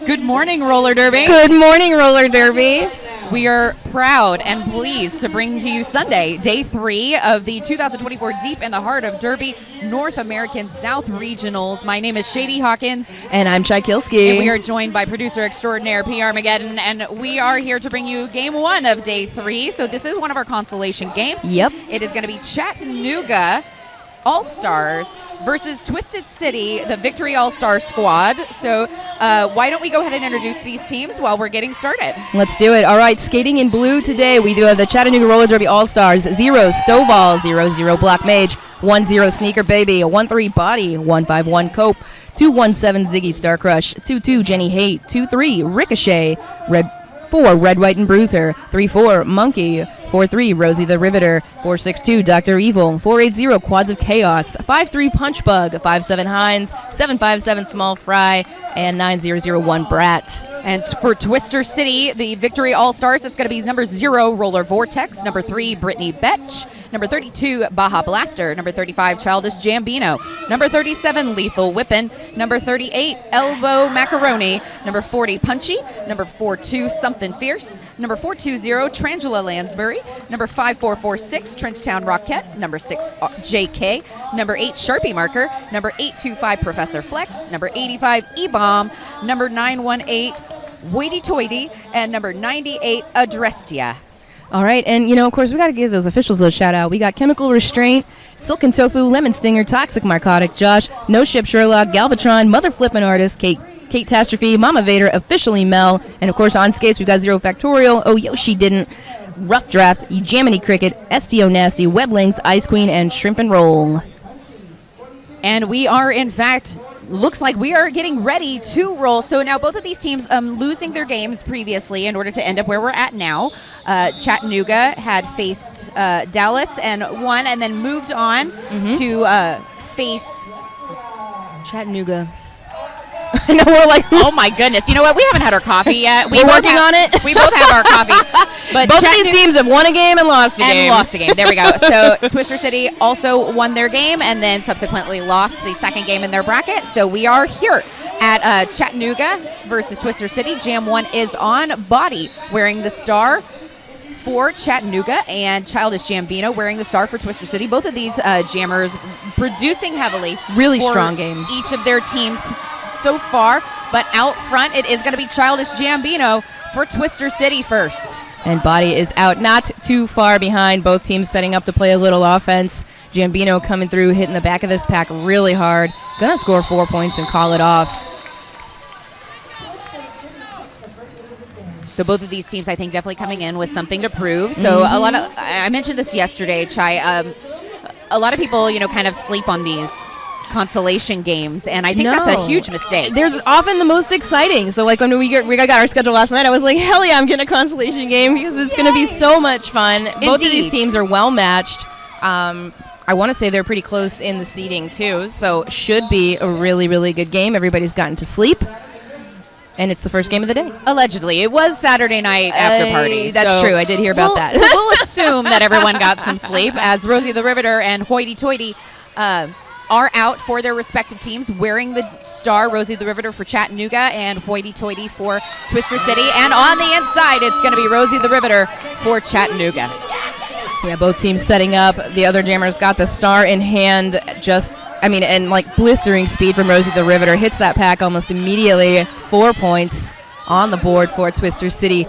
Good morning, Roller Derby. Good morning, Roller Derby. We are proud and pleased to bring to you Sunday, day 3 of the 2024 Deep in the Heart of Derby North American South Regionals. My name is Shady Hawkins. And I'm Chai Kilski. And we are joined by producer extraordinaire P. Armageddon. And we are here to bring you game 1 of day 3. So this is one of our consolation games. Yep. It is going to be Chattanooga All Stars versus Twisted City, the Victory All Stars squad. So why don't we go ahead and introduce these teams while we're getting started? Let's do it. All right, skating in blue today, we do have the Chattanooga Roller Derby All Stars. 0 Stovall, 0-0 Black Mage, 1-0 Sneaker Baby, 1-3 Body, 1-5-1 Cope, 2-1-7 Ziggy Star Crush, 2-2 Jenny Haight, 2-3 Ricochet, 4 Red, White, and Bruiser, 3-4 Monkey, 4-3 Rosie the Riveter, 4-6-2 Dr. Evil, 4-8-0 Quads of Chaos, 5-3 Punch Bug, 5-7 Hines, 7-5-7 Small Fry, and 9-0-0-1 Brat. And for Twister City, the Victory All Stars, it's going to be number 0 Roller Vortex, number 3 Brittany Betch, number 32 Baja Blaster, number 35 Childish Jambino, number 37 Lethal Whippin', number 38 Elbow Macaroni, number 40 Punchy, number 42 Something Fierce, number 420 Trangela Lansbury, number 5446 Trenchtown Rockette, number 6 JK, number 8 Sharpie Marker, number 825 Professor Flex, number 85 E-Bomb, number 918 Hoity Toity, and number 98 Adrestia. All right, and, of course, we got to give those officials a shout out. We got Chemical Restraint, Silk and Tofu, Lemon Stinger, Toxic Narcotic, Josh, No Ship Sherlock, Galvatron, Mother Flippin' Artist, Kate Tastrophe, Mama Vader, Officially Mel, and, of course, on skates, we got Zero Factorial, Oh Yoshi Didn't, Rough Draft, Jaminy Cricket, STO Nasty, Weblings, Ice Queen, and Shrimp and Roll. And we are, in fact, looks like we are getting ready to roll. So now both of these teams losing their games previously in order to end up where we're at now. Chattanooga had faced Dallas and won, and then moved on to face Chattanooga. I know, we're like, oh my goodness. You know what? We haven't had our coffee yet. We're working on it. We both have our coffee. But both of these teams have won a game and lost a game. And lost a game. There we go. So Twister City also won their game and then subsequently lost the second game in their bracket. So we are here at Chattanooga versus Twister City. Jam 1 is on. Body wearing the star for Chattanooga, and Childish Jambino wearing the star for Twister City. Both of these jammers producing heavily. Really strong games. Each of their teams so far, but out front it is going to be Childish Jambino for Twister City first. And Body is out, not too far behind. Both teams setting up to play a little offense. Jambino coming through, hitting the back of this pack really hard. Gonna score 4 points and call it off. So both of these teams, I think, definitely coming in with something to prove. So a lot of, I mentioned this yesterday, Chai, a lot of people, kind of sleep on these consolation games, and I think that's a huge mistake. They're often the most exciting. So, like, when we got our schedule last night, I was like, hell yeah, I'm getting a consolation game because it's going to be so much fun. Indeed. Both of these teams are well matched. I want to say they're pretty close in the seeding, too, so should be a really, really good game. Everybody's gotten to sleep, and it's the first game of the day. Allegedly. It was Saturday night after party. That's true. I did hear about that. So we'll assume that everyone got some sleep, as Rosie the Riveter and Hoity Toity are out for their respective teams, wearing the star. Rosie the Riveter for Chattanooga and Hoity Toity for Twister City. And on the inside, it's going to be Rosie the Riveter for Chattanooga. Yeah, both teams setting up. The other jammers got the star in hand. And like blistering speed from Rosie the Riveter. Hits that pack almost immediately. 4 points on the board for Twister City.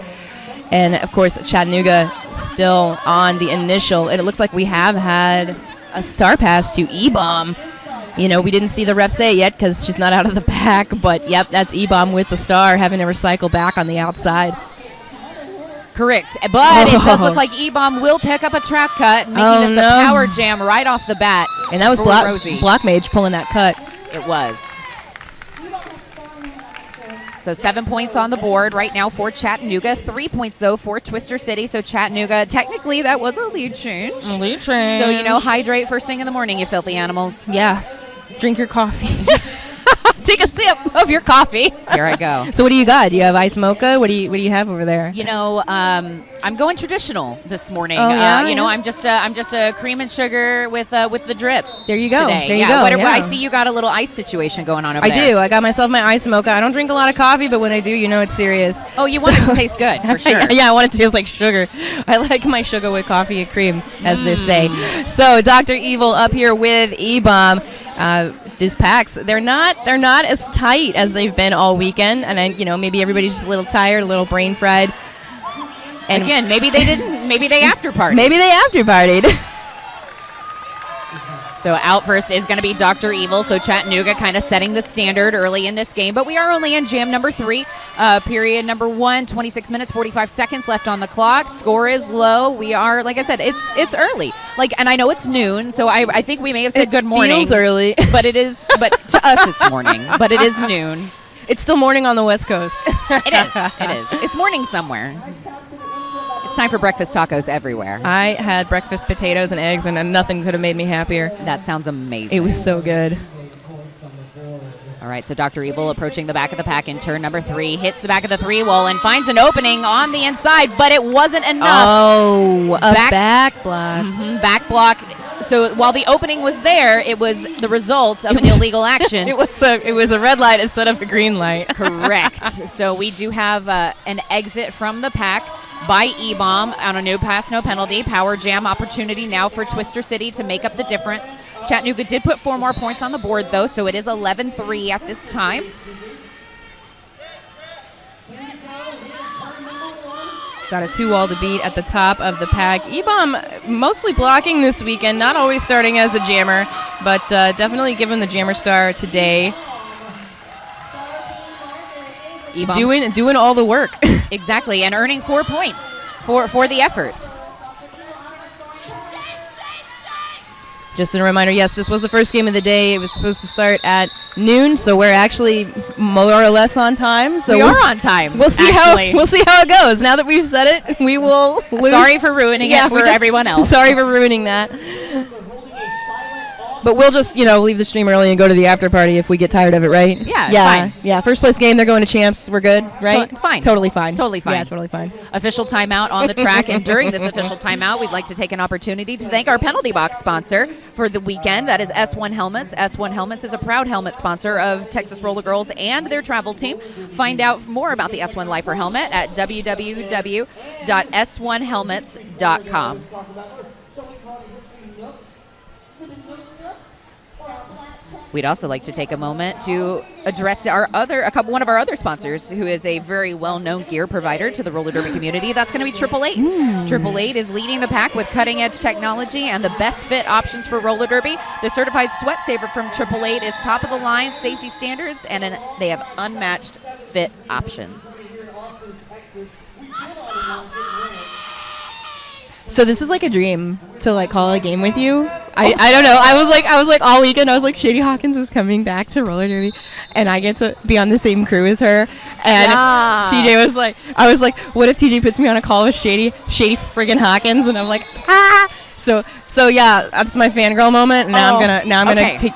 And, of course, Chattanooga still on the initial. And it looks like we have had a star pass to E-Bomb. We didn't see the ref say it yet because she's not out of the pack, but yep, that's E-Bomb with the star having to recycle back on the outside. Correct, but it does look like E-Bomb will pick up a trap cut, making this a power jam right off the bat. And that was Black Mage pulling that cut. It was. So 7 points on the board right now for Chattanooga. 3 points, though, for Twister City. So Chattanooga, technically, that was a lead change. So, hydrate first thing in the morning, you filthy animals. Yes. Drink your coffee. Take a sip. sip of your coffee. Here I go. So what do you got? Do you have iced mocha? What do you have over there? You know, I'm going traditional this morning. Oh, yeah? You know, I'm just a cream and sugar with the drip. There you go. Today. There you yeah. go. What, Yeah. I see you got a little ice situation going on over I there. do. I got myself my iced mocha. I don't drink a lot of coffee, but when I do, you know it's serious. Oh, you want it to taste good, for sure. Yeah, I want it to taste like sugar. I like my sugar with coffee and cream, as they say. So, Dr. Evil up here with E-Bomb. These packs, they're not as tight as they've been all weekend, and maybe everybody's just a little tired, a little brain fried. And again, maybe they didn't. Maybe they after partied. Maybe they after partied. So out first is going to be Dr. Evil. So Chattanooga kind of setting the standard early in this game. But we are only in jam number 3, period number 1, 26 minutes, 45 seconds left on the clock. Score is low. We are, like I said, it's early. And I know it's noon, so I think we may have said good morning. Feels early. But it is, but to us it's morning. But it is noon. It's still morning on the West Coast. It is. It's morning somewhere. It's time for breakfast tacos everywhere. I had breakfast potatoes and eggs, and nothing could have made me happier. That sounds amazing. It was so good. All right, so Dr. Evil approaching the back of the pack in turn number 3, hits the back of the 3-wall and finds an opening on the inside, but it wasn't enough. Oh, a back block. Back block. So while the opening was there, it was the result of an illegal action. It was a red light instead of a green light. Correct. So we do have an exit from the pack by E-Bomb on a no pass, no penalty. Power jam opportunity now for Twister City to make up the difference. Chattanooga did put 4 more points on the board, though, so it is 11-3 at this time. Got a 2-wall to beat at the top of the pack. E-Bomb mostly blocking this weekend, not always starting as a jammer, but definitely given the jammer star today. E-Bomb doing all the work. Exactly, and earning 4 points for the effort. Just a reminder, yes, this was the first game of the day. It was supposed to start at noon, so we're actually more or less on time. So we are on time. We'll see how it goes. Now that we've said it, we will lose. Sorry for ruining it for everyone else. Sorry for ruining that. But we'll just, leave the stream early and go to the after party if we get tired of it, right? Yeah, fine. Yeah, first place game, they're going to champs. We're good, right? Fine. Totally fine. Totally fine. Yeah, totally fine. Official timeout on the track, and during this official timeout, we'd like to take an opportunity to thank our penalty box sponsor for the weekend. That is S1 Helmets. S1 Helmets is a proud helmet sponsor of Texas Roller Girls and their travel team. Find out more about the S1 Lifer helmet at www.s1helmets.com. We'd also like to take a moment to address one of our other sponsors, who is a very well-known gear provider to the roller derby community. That's going to be 888. 888 is leading the pack with cutting-edge technology and the best fit options for roller derby. The certified sweat saver from 888 is top of the line safety standards, and they have unmatched fit options. So this is like a dream to call a game with you. I don't know. I was like all weekend. I was like, Shady Hawkins is coming back to roller derby, and I get to be on the same crew as her. And TJ was like, I was like, what if TJ puts me on a call with Shady friggin' Hawkins? And I'm like, ah. So yeah, that's my fangirl moment. And I'm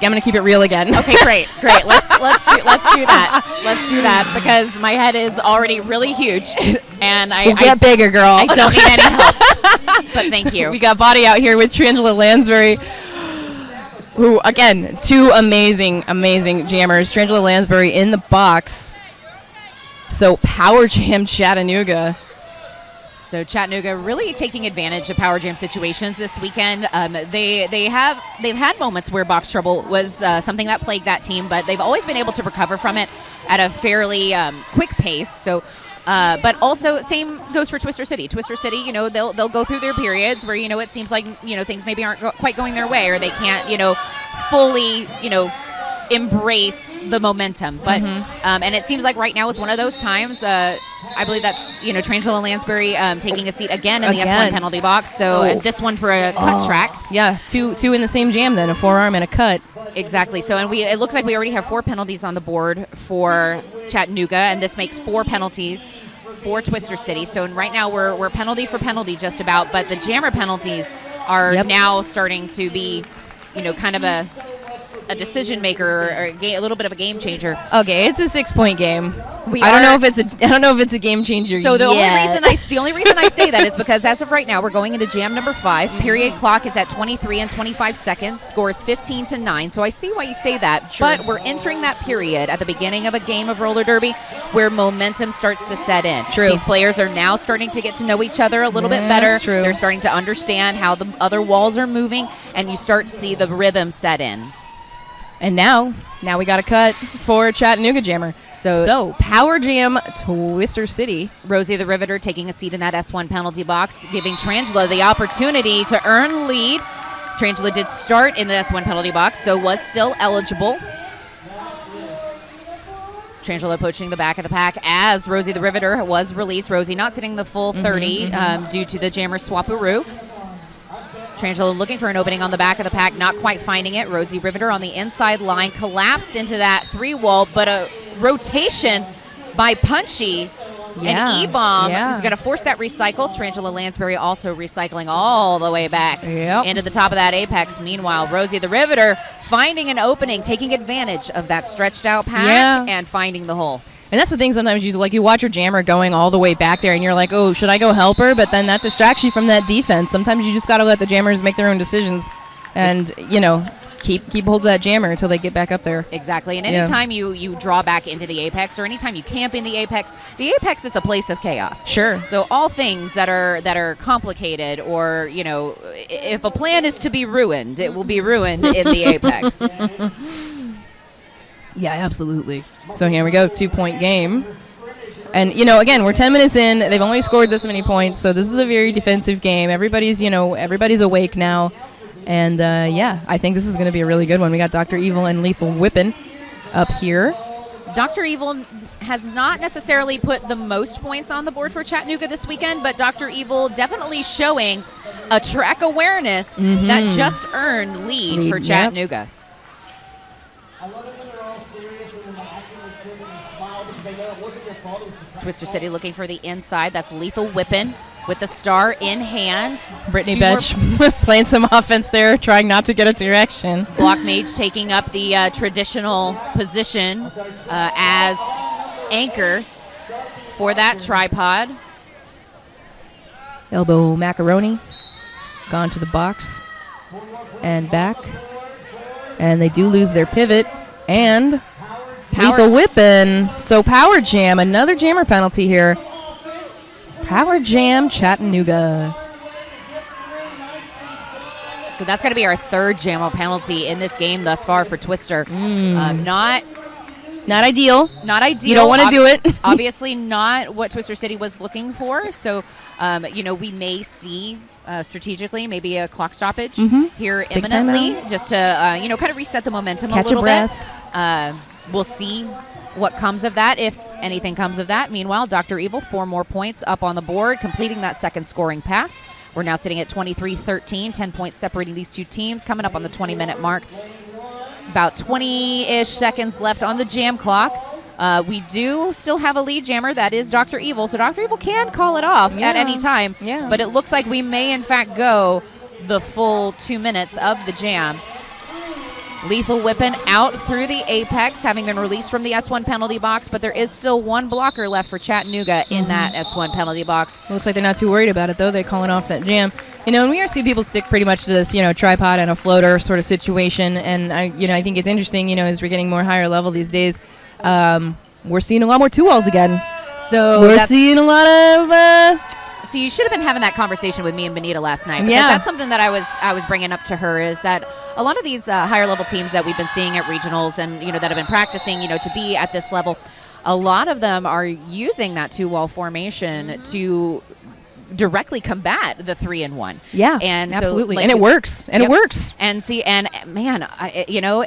gonna keep it real again. Okay, great. Let's do that. Let's do that, because my head is already really huge, and we'll get bigger, girl. I don't need any help. But thank you. We got Body out here with Trangela Lansbury, who, again, 2 amazing jammers. Trangela Lansbury in the box. So Power Jam Chattanooga. So Chattanooga really taking advantage of power jam situations this weekend. They've had moments where box trouble was something that plagued that team, but they've always been able to recover from it at a fairly quick pace. So. But also, same goes for Twister City. Twister City, they'll go through their periods where, it seems like, things maybe aren't quite going their way, or they can't, fully, embrace the momentum. But and it seems like right now is one of those times. I believe that's, Trangela Lansbury taking a seat again in the S1 penalty box. So this one for a cut track. Yeah, two in the same jam then, a forearm and a cut. Exactly. So, and it looks like we already have 4 penalties on the board for Chattanooga, and this makes 4 penalties for Twister City. So right now we're penalty for penalty just about, but the jammer penalties are now starting to be, kind of a decision maker or a little bit of a game changer. Okay, it's a 6-point game. I don't know if it's a game changer. So the yet. only reason I say that is because as of right now, we're going into jam number 5. Period clock is at 23 and 25 seconds. Score is 15-9. So I see why you say that. Sure. But we're entering that period at the beginning of a game of roller derby where momentum starts to set in. True. These players are now starting to get to know each other a little bit better. That's true. They're starting to understand how the other walls are moving, and you start to see the rhythm set in. And now we got a cut for Chattanooga Jammer. So Power Jam Twister City. Rosie the Riveter taking a seat in that S1 penalty box, giving Trangela the opportunity to earn lead. Trangela did start in the S1 penalty box, so was still eligible. Trangela poaching the back of the pack as Rosie the Riveter was released. Rosie not sitting the full 30 due to the Jammer Swaparoo. Trangela looking for an opening on the back of the pack, not quite finding it. Rosie Riveter on the inside line, collapsed into that 3-wall, but a rotation by Punchy. And E-Bomb is going to force that recycle. Trangela Lansbury also recycling all the way back into the top of that apex. Meanwhile, Rosie the Riveter finding an opening, taking advantage of that stretched out pack and finding the hole. And that's the thing sometimes you watch your jammer going all the way back there and you're like, oh, should I go help her? But then that distracts you from that defense. Sometimes you just got to let the jammers make their own decisions and, keep hold of that jammer until they get back up there. Exactly. And anytime you draw back into the apex or anytime you camp in the apex is a place of chaos. Sure. So all things that are complicated or, if a plan is to be ruined, it will be ruined in the apex. Yeah, absolutely. So here we go, 2-point game. And, again, we're 10 minutes in. They've only scored this many points, so this is a very defensive game. Everybody's awake now. And, I think this is going to be a really good one. We got Dr. Evil and Lethal Whippin' up here. Dr. Evil has not necessarily put the most points on the board for Chattanooga this weekend, but Dr. Evil definitely showing a track awareness that just earned lead for Chattanooga. Twister City looking for the inside. That's Lethal Whippin' with the star in hand. Brittany Betch playing some offense there, trying not to get a direction. Block Mage taking up the traditional position as anchor for that tripod. Elbow Macaroni gone to the box and back. And they do lose their pivot. And Lethal Whippin'. So Power Jam, another jammer penalty here. Power Jam Chattanooga. So that's going to be our third jammer penalty in this game thus far for Twister. Not ideal. Not ideal. You don't want to do it. Obviously not what Twister City was looking for. So, we may see strategically maybe a clock stoppage here imminently just to, kind of reset the momentum a little bit. We'll see what comes of that, if anything comes of that. Meanwhile, Dr. Evil, 4 more points up on the board, completing that second scoring pass. We're now sitting at 23-13, 10 points separating these two teams, coming up on the 20-minute mark. About 20-ish seconds left on the jam clock. We do still have a lead jammer. That is Dr. Evil. So Dr. Evil can call it off at any time. Yeah. But it looks like we may, in fact, go the full 2 minutes of the jam. Lethal Whippin' out through the apex, having been released from the S1 penalty box, but there is still one blocker left for Chattanooga in that S1 penalty box. Looks like they're not too worried about it, though. They're calling off that jam. And we are seeing people stick pretty much to this, tripod and a floater sort of situation. And, I think it's interesting, as we're getting more higher level these days, we're seeing a lot more 2-walls again. So we're seeing a lot of... So you should have been having that conversation with me and Benita last night. Because that's something that I was bringing up to her, is that a lot of these higher level teams that we've been seeing at regionals and that have been practicing to be at this level, a lot of them are using that 2-wall formation to directly combat the 3-in-1. Yeah, and absolutely, and it works. And it works. And man,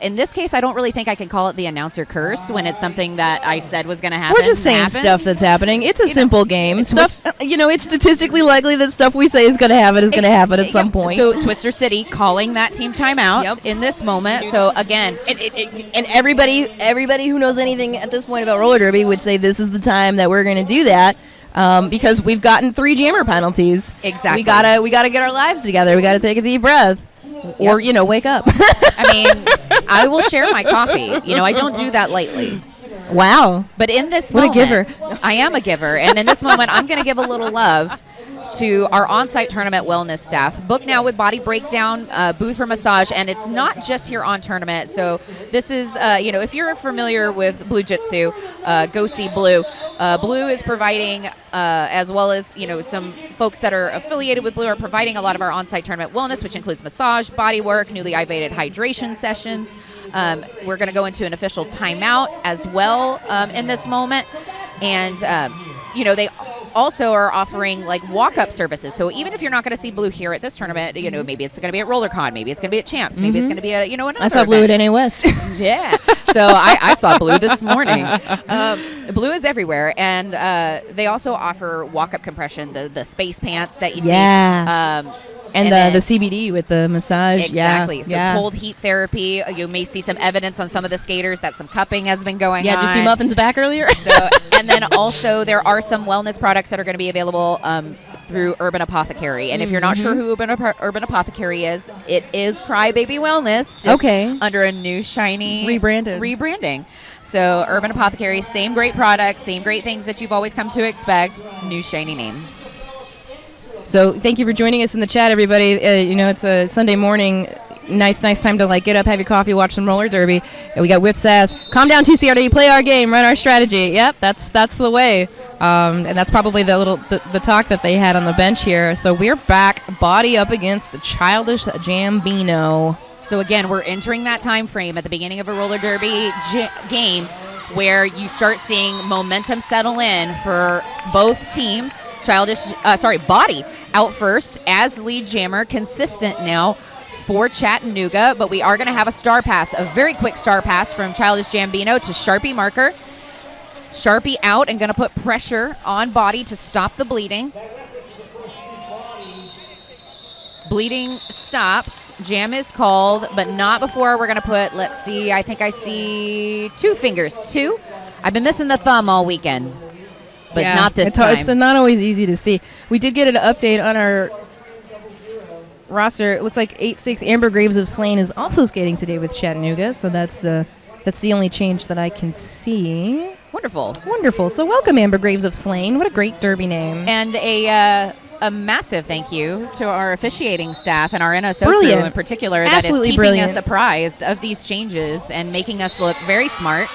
in this case, I don't really think I can call it the announcer curse when it's something that I said was going to happen. We're just saying stuff that's happening. It's a simple game. Stuff, it's statistically likely that stuff we say is going to happen is going to happen at some point. So Twister City calling that team timeout in this moment. So again, and everybody who knows anything at this point about roller derby would say this is the time that we're going to do that. Because we've gotten 3 jammer penalties. Exactly. We gotta get our lives together. We gotta take a deep breath. Or, wake up. I mean, I will share my coffee. I don't do that lightly. Wow. But in this what moment, a giver. I am a giver. And in this moment, I'm going to give a little love to our on-site tournament wellness staff. Book now with Body Breakdown, booth for massage, and it's not just here on tournament. So this is, if you're familiar with Blue Jitsu, go see Blue. Blue is providing, as well as, some folks that are affiliated with Blue are providing a lot of our on-site tournament wellness, which includes massage, body work, newly iVated hydration sessions. We're going to go into an official timeout as well in this moment. And, they also are offering like walk-up services. So even if you're not going to see Blue here at this tournament, maybe it's going to be at RollerCon, maybe it's going to be at Champs, maybe it's going to be at, another I saw Blue event. at NA West. Yeah. So I saw Blue this morning. Blue is everywhere. And they also offer walk-up compression, the space pants that you see. And the CBD with the massage. Exactly. So cold heat therapy. You may see some evidence on some of the skaters that some cupping has been going on. Yeah, did you see Muffin's back earlier? And then also there are some wellness products that are going to be available through Urban Apothecary. And if you're not sure who Urban Apothecary is, it is Crybaby Wellness. Just under a new shiny rebranding. So Urban Apothecary, same great products, same great things that you've always come to expect. New shiny name. So thank you for joining us in the chat, everybody. It's a Sunday morning. Nice time to get up, have your coffee, watch some roller derby. And we got Whip Sass. Calm down, TCRD. Play our game, run our strategy. Yep, that's the way. And that's probably the talk that they had on the bench here. So we're back, body up against Childish Gambino. So again, we're entering that time frame at the beginning of a roller derby game where you start seeing momentum settle in for both teams. Body out first as lead jammer, consistent now for Chattanooga, but we are going to have a very quick star pass from Childish Gambino to Sharpie marker. Sharpie out and going to put pressure on Body to stop the bleeding. Bleeding stops. Jam is called, but not before we're going to put, let's see, I think I see 2 fingers. 2. I've been missing the thumb all weekend. But not this time. It's not always easy to see. We did get an update on our roster. It looks like 8-6 Amber Graves of Slain is also skating today with Chattanooga. So that's the only change that I can see. Wonderful. So welcome, Amber Graves of Slain. What a great derby name. And a massive thank you to our officiating staff and our NSO crew in particular that is keeping us apprised of these changes and making us look very smart.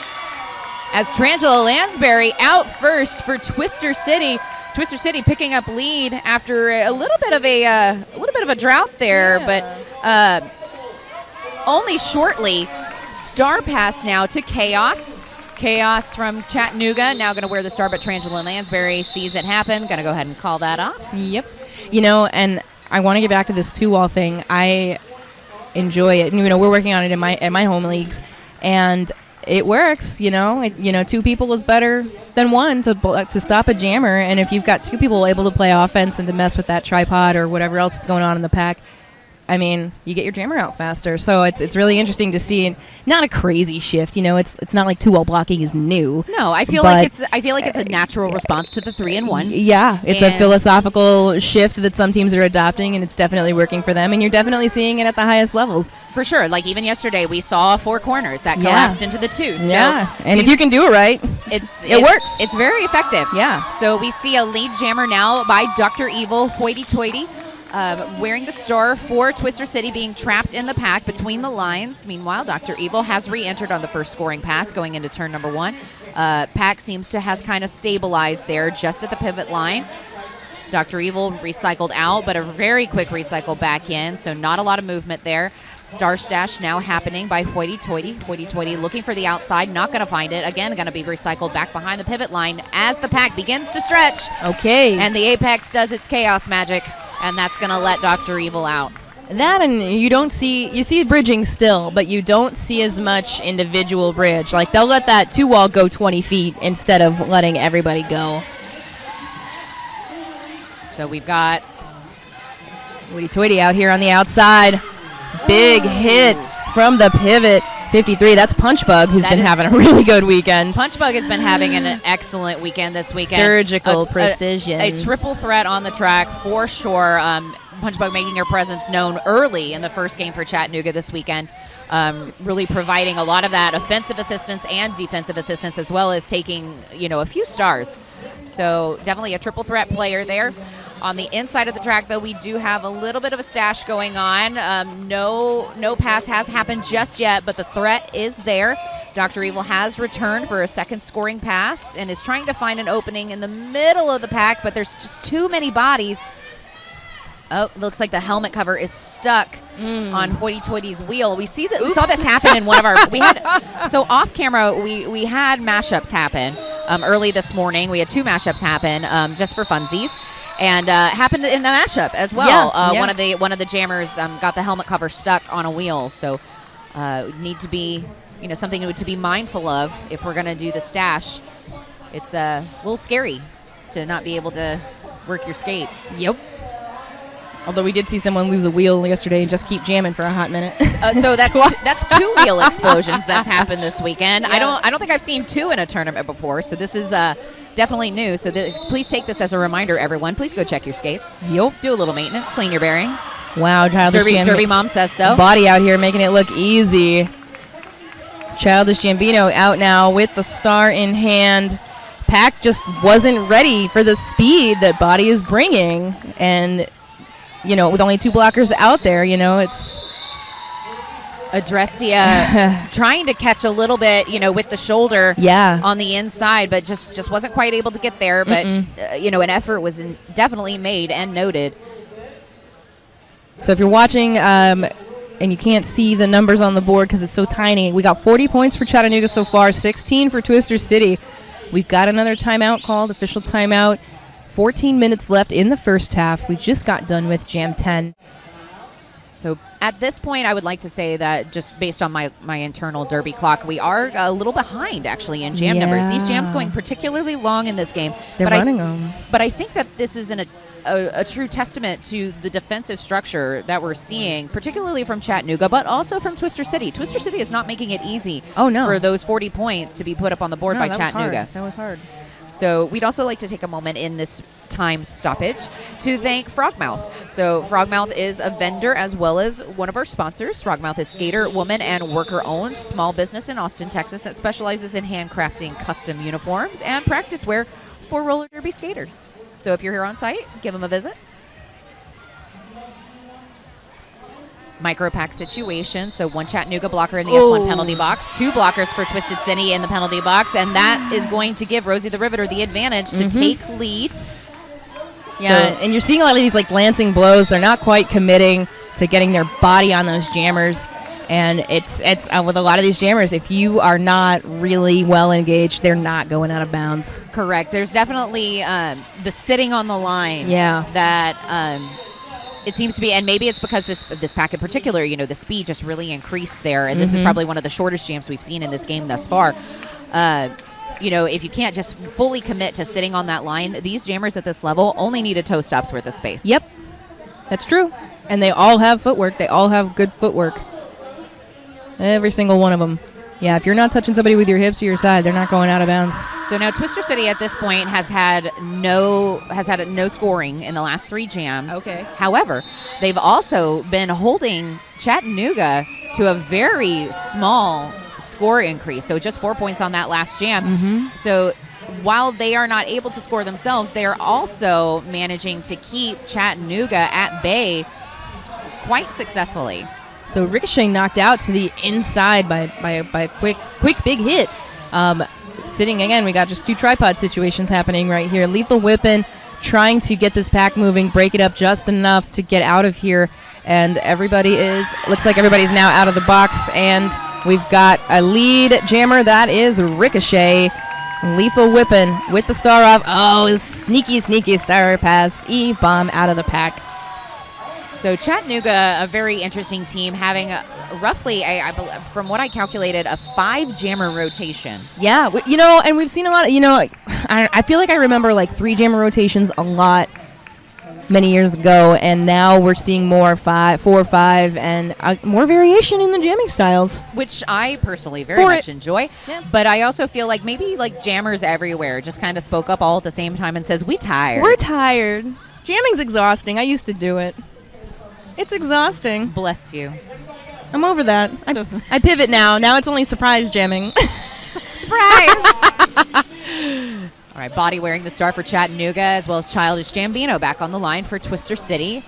As Trangela Lansbury out first for Twister City. Twister City picking up lead after a little bit of a drought there, but only shortly. Star pass now to Chaos. Chaos from Chattanooga now going to wear the star, but Trangela Lansbury sees it happen. Going to go ahead and call that off. Yep. And I want to get back to this 2-wall thing. I enjoy it. We're working on it in my home leagues, and it works, 2 people is better than 1 to stop a jammer. And if you've got 2 people able to play offense and to mess with that tripod or whatever else is going on in the pack, I mean, you get your jammer out faster. So it's really interesting to see. And not a crazy shift, it's not like 2-wall blocking is new. No, I feel like it's a natural response to the 3-in-1. Yeah, it's a philosophical shift that some teams are adopting, and it's definitely working for them. And you're definitely seeing it at the highest levels. For sure. Like even yesterday, we saw 4 corners that collapsed into the 2. So and if you can do it right, it works. It's very effective. Yeah. So we see a lead jammer now by Dr. Evil, hoity-toity. Wearing the star for Twister City, being trapped in the pack between the lines. Meanwhile, Dr. Evil has re-entered on the first scoring pass going into turn number 1. Pack seems to has kind of stabilized there just at the pivot line. Dr. Evil recycled out, but a very quick recycle back in, so not a lot of movement there. Star stash now happening by hoity-toity. Hoity-toity looking for the outside, not going to find it. Again, going to be recycled back behind the pivot line as the pack begins to stretch. Okay. And the Apex does its chaos magic, and that's going to let Dr. Evil out. That, and you see bridging still, but you don't see as much individual bridge. Like they'll let that 2-wall go 20 feet instead of letting everybody go. So we've got Woody Toity out here on the outside. Big hit from the pivot. 53. That's Punchbug, who's been having a really good weekend. Punchbug has been having an excellent weekend this weekend. Surgical precision. A triple threat on the track for sure. Punchbug making her presence known early in the first game for Chattanooga this weekend, really providing a lot of that offensive assistance and defensive assistance, as well as taking, a few stars. So definitely a triple threat player there. On the inside of the track, though, we do have a little bit of a stash going on. No pass has happened just yet, but the threat is there. Dr. Evil has returned for a second scoring pass and is trying to find an opening in the middle of the pack, but there's just too many bodies. Oh, looks like the helmet cover is stuck on Hoity Toity's wheel. We saw this happen in one of our. So off camera we had mashups happen early this morning. We had 2 mashups happen just for funsies, and happened in the mashup as well. Yeah. One of the jammers got the helmet cover stuck on a wheel. So need to be something to be mindful of if we're going to do the stash. It's a little scary to not be able to work your skate. Yep. Although we did see someone lose a wheel yesterday and just keep jamming for a hot minute. So that's 2 wheel explosions that's happened this weekend. Yeah. I don't think I've seen 2 in a tournament before. So this is definitely new. So please take this as a reminder, everyone. Please go check your skates. Yep. Do a little maintenance. Clean your bearings. Wow, Childish Derby Mom says so. Body out here making it look easy. Childish Gambino out now with the star in hand. Pack just wasn't ready for the speed that Body is bringing, and with only 2 blockers out there, it's Adrestia trying to catch a little bit, with the shoulder on the inside, but just wasn't quite able to get there. But, an effort was definitely made and noted. So if you're watching and you can't see the numbers on the board because it's so tiny, we got 40 points for Chattanooga so far, 16 for Twister City. We've got another timeout called, official timeout. 14 minutes left in the first half. We just got done with Jam 10. So at this point, I would like to say that just based on my internal Derby clock, we are a little behind, actually, in jam numbers. These jams going particularly long in this game. They're running them. But I think that this is a true testament to the defensive structure that we're seeing, particularly from Chattanooga, but also from Twister City. Twister City is not making it easy for those 40 points to be put up on the board by Chattanooga. That was hard. So we'd also like to take a moment in this time stoppage to thank Frogmouth. So Frogmouth is a vendor as well as one of our sponsors. Frogmouth is skater, woman, and worker-owned small business in Austin, Texas that specializes in handcrafting custom uniforms and practice wear for roller derby skaters. So if you're here on site, give them a visit. Micro-pack situation. So 1 Chattanooga blocker in the S1 penalty box, 2 blockers for Twisted City in the penalty box, and that is going to give Rosie the Riveter the advantage to take lead. Yeah, and you're seeing a lot of these lancing blows. They're not quite committing to getting their body on those jammers. And it's with a lot of these jammers, if you are not really well engaged, they're not going out of bounds. Correct. There's definitely the sitting on the line. That it seems to be, and maybe it's because this pack in particular, the speed just really increased there, and this is probably one of the shortest jams we've seen in this game thus far. If you can't just fully commit to sitting on that line, these jammers at this level only need a toe stop's worth of space. Yep, that's true. And they all have footwork. They all have good footwork. Every single one of them. Yeah, if you're not touching somebody with your hips or your side, they're not going out of bounds. So now Twister City at this point has had no scoring in the last 3 jams. Okay. However, they've also been holding Chattanooga to a very small score increase. So just 4 points on that last jam. So while they are not able to score themselves, they are also managing to keep Chattanooga at bay quite successfully. So Ricochet knocked out to the inside by a quick big hit. Sitting again, we got just 2 tripod situations happening right here. Lethal Whippin' trying to get this pack moving, break it up just enough to get out of here. And looks like everybody's now out of the box. And we've got a lead jammer. That is Ricochet. Lethal Whippin' with the star off. Oh, sneaky star pass. E-bomb out of the pack. So Chattanooga, a very interesting team, having roughly, from what I calculated, a 5 jammer rotation. Yeah, and we've seen a lot of, I feel like I remember 3 jammer rotations a lot many years ago, and now we're seeing more 4 or 5 and more variation in the jamming styles, which I personally very much enjoy. Yeah. But I also feel like maybe like jammers everywhere just kind of spoke up all at the same time and says, we're tired. Jamming's exhausting. I used to do it. It's exhausting. Bless you. I'm over that. I pivot now. Now it's only surprise jamming. Surprise! All right, Body wearing the star for Chattanooga, as well as Childish Gambino back on the line for Twister City.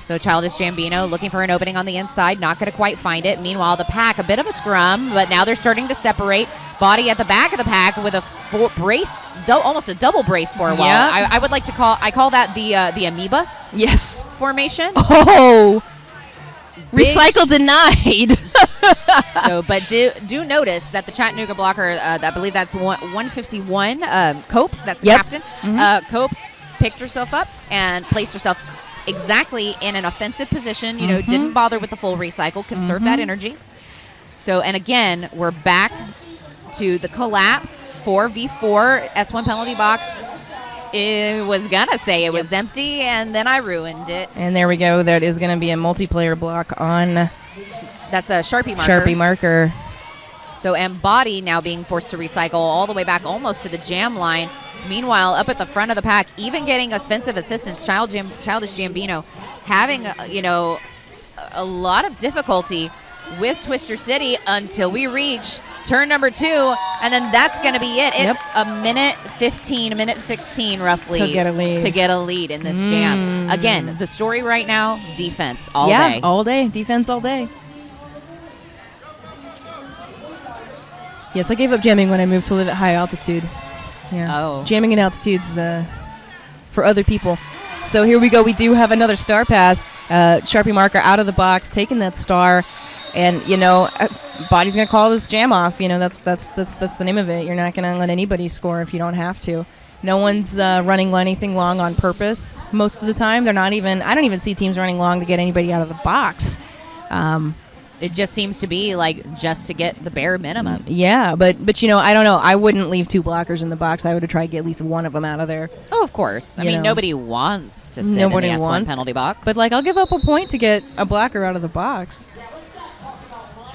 So Childish Gambino looking for an opening on the inside, not going to quite find it. Meanwhile, the pack, a bit of a scrum, but now they're starting to separate. Body at the back of the pack with a almost a double brace for a while. Yep. I would like to call that the amoeba formation. Oh, recycle denied. So, but do notice that the Chattanooga blocker, I believe that's 151, Cope, that's the captain. Mm-hmm. Cope picked herself up and placed herself exactly in an offensive position, didn't bother with the full recycle, conserved that energy. So, and again, we're back to the collapse, 4v4, S1 penalty box. It was gonna say it was empty, and then I ruined it. And there we go. That is going to be a multiplayer block on. That's a Sharpie marker. So, and Body now being forced to recycle all the way back almost to the jam line. Meanwhile, up at the front of the pack, even getting offensive assistance, Childish Gambino having a lot of difficulty with Twister City until we reach turn number 2, and then that's going to be it. It's a minute 16 roughly to get a lead in this jam. Again, the story right now, defense all day. Yeah, all day. Defense all day. Yes, I gave up jamming when I moved to live at high altitude. Yeah. Oh. Jamming at altitudes for other people. So here we go. We do have another star pass. Sharpie marker out of the box, taking that star. And, Body's going to call this jam off. That's the name of it. You're not going to let anybody score if you don't have to. No one's running anything long on purpose most of the time. I don't even see teams running long to get anybody out of the box. It just seems to be like just to get the bare minimum. Yeah, but I don't know. I wouldn't leave 2 blockers in the box. I would try to get at least one of them out of there. Oh, of course. I mean, nobody wants to sit in the S1 penalty box. But I'll give up a point to get a blocker out of the box.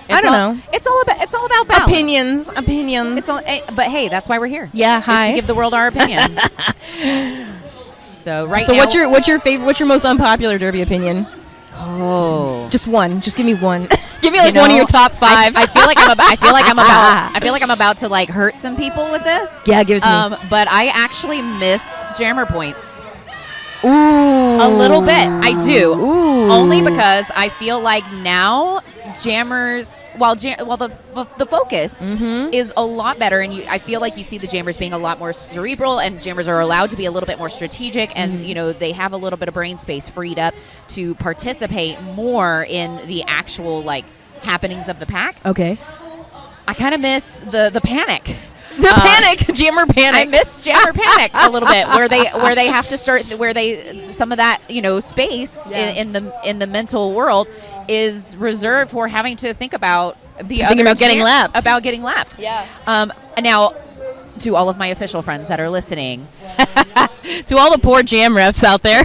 I don't know. It's all about balance. Opinions. But hey, that's why we're here. Yeah, hi. To give the world our opinions. So now, what's your favorite? What's your most unpopular Derby opinion? Oh, just one. Just give me one. Give me one of your top 5. I feel like I'm about to hurt some people with this. Yeah, give it to me. But I actually miss jammer points. Ooh, a little bit. I do. Ooh. Only because I feel like now jammers, the focus is a lot better, and I feel like you see the jammers being a lot more cerebral, and jammers are allowed to be a little bit more strategic, and they have a little bit of brain space freed up to participate more in the actual happenings of the pack. Okay. I kind of miss the panic. The panic, jammer panic. I miss jammer panic a little bit, where they have to start, some of that space in the mental world is reserved for having to think about getting lapped. About getting lapped. Yeah. And now, to all of my official friends that are listening, to all the poor jam refs out there,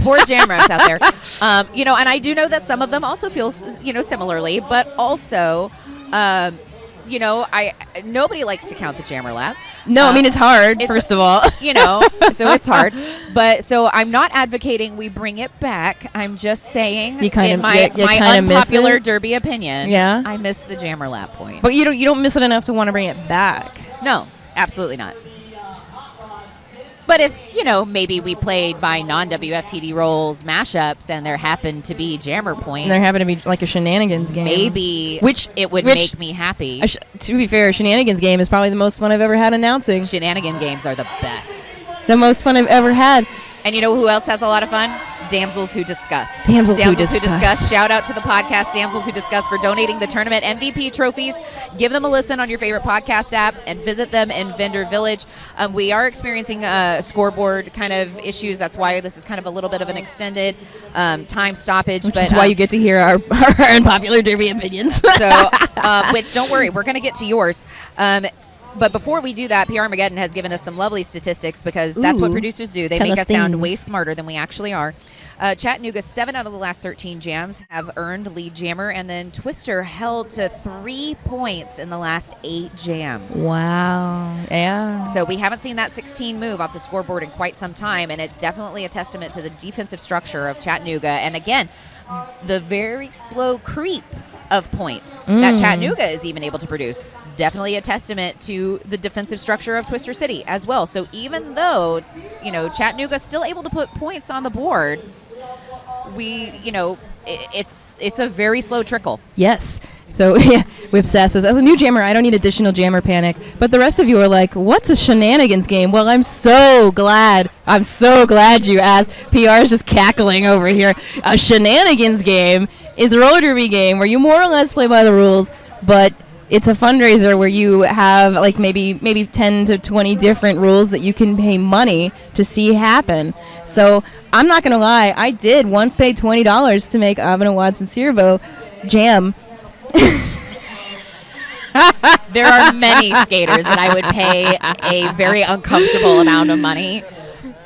and I do know that some of them also feel similarly, but also. Nobody likes to count the jammer lap. No, I mean, it's hard, first of all. So it's hard. But so I'm not advocating we bring it back. I'm just saying my unpopular Derby opinion, I miss the jammer lap point. But you don't miss it enough to want to bring it back. No, absolutely not. But if, maybe we played by non-WFTD roles mashups and there happened to be jammer points. And there happened to be a shenanigans game. Maybe it would make me happy. To be fair, a shenanigans game is probably the most fun I've ever had announcing. Shenanigan games are the best. The most fun I've ever had. And you know who else has a lot of fun? Damsels Who Discuss. Damsels Who Discuss. Shout out to the podcast Damsels Who Discuss for donating the tournament MVP trophies. Give them a listen on your favorite podcast app and visit them in Vendor Village. We are experiencing scoreboard kind of issues. That's why this is kind of a little bit of an extended time stoppage. Which is why you get to hear our unpopular Derby opinions. So, which don't worry, we're going to get to yours. But before we do that, PR Armageddon has given us some lovely statistics because that's what producers do. They make us sound way smarter than we actually are. Chattanooga, 7 out of the last 13 jams have earned lead jammer, and then Twister held to 3 points in the last 8 jams. Wow. Yeah. So we haven't seen that 16 move off the scoreboard in quite some time, and it's definitely a testament to the defensive structure of Chattanooga. And again, the very slow creep of points that Chattanooga is even able to produce. Definitely a testament to the defensive structure of Twister City as well. So even though, Chattanooga's still able to put points on the board, it's a very slow trickle. Yes. So, Whip Sass says, as a new jammer, I don't need additional jammer panic. But the rest of you are like, what's a shenanigans game? Well, I'm so glad you asked. PR is just cackling over here. A shenanigans game is a roller derby game where you more or less play by the rules, but it's a fundraiser where you have like maybe 10 to 20 different rules that you can pay money to see happen. So I'm not going to lie. I did once pay $20 to make Avena Watson Ciervo jam. There are many skaters that I would pay a very uncomfortable amount of money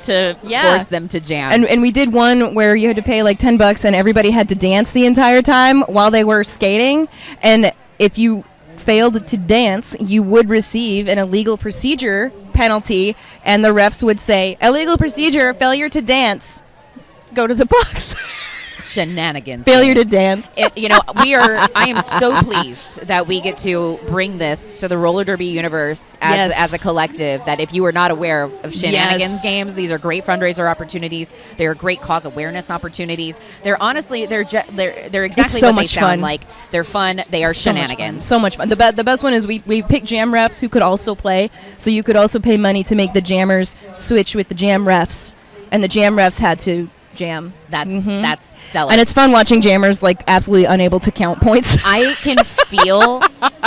to force them to jam. And we did one where you had to pay like $10 and everybody had to dance the entire time while they were skating. And if you failed to dance, you would receive an illegal procedure penalty, and the refs would say, illegal procedure, failure to dance, go to the box. Shenanigans. Failure to dance. I am so pleased that we get to bring this to the roller derby universe as a collective, that if you are not aware of shenanigans games, these are great fundraiser opportunities. They're great cause awareness opportunities. They're honestly, they're exactly what they sound like. They're fun. They are shenanigans. So much fun. The best one is we pick jam refs who could also play, so you could also pay money to make the jammers switch with the jam refs, and the jam refs had to jam. That's stellar. And it's fun watching jammers like absolutely unable to count points. I can feel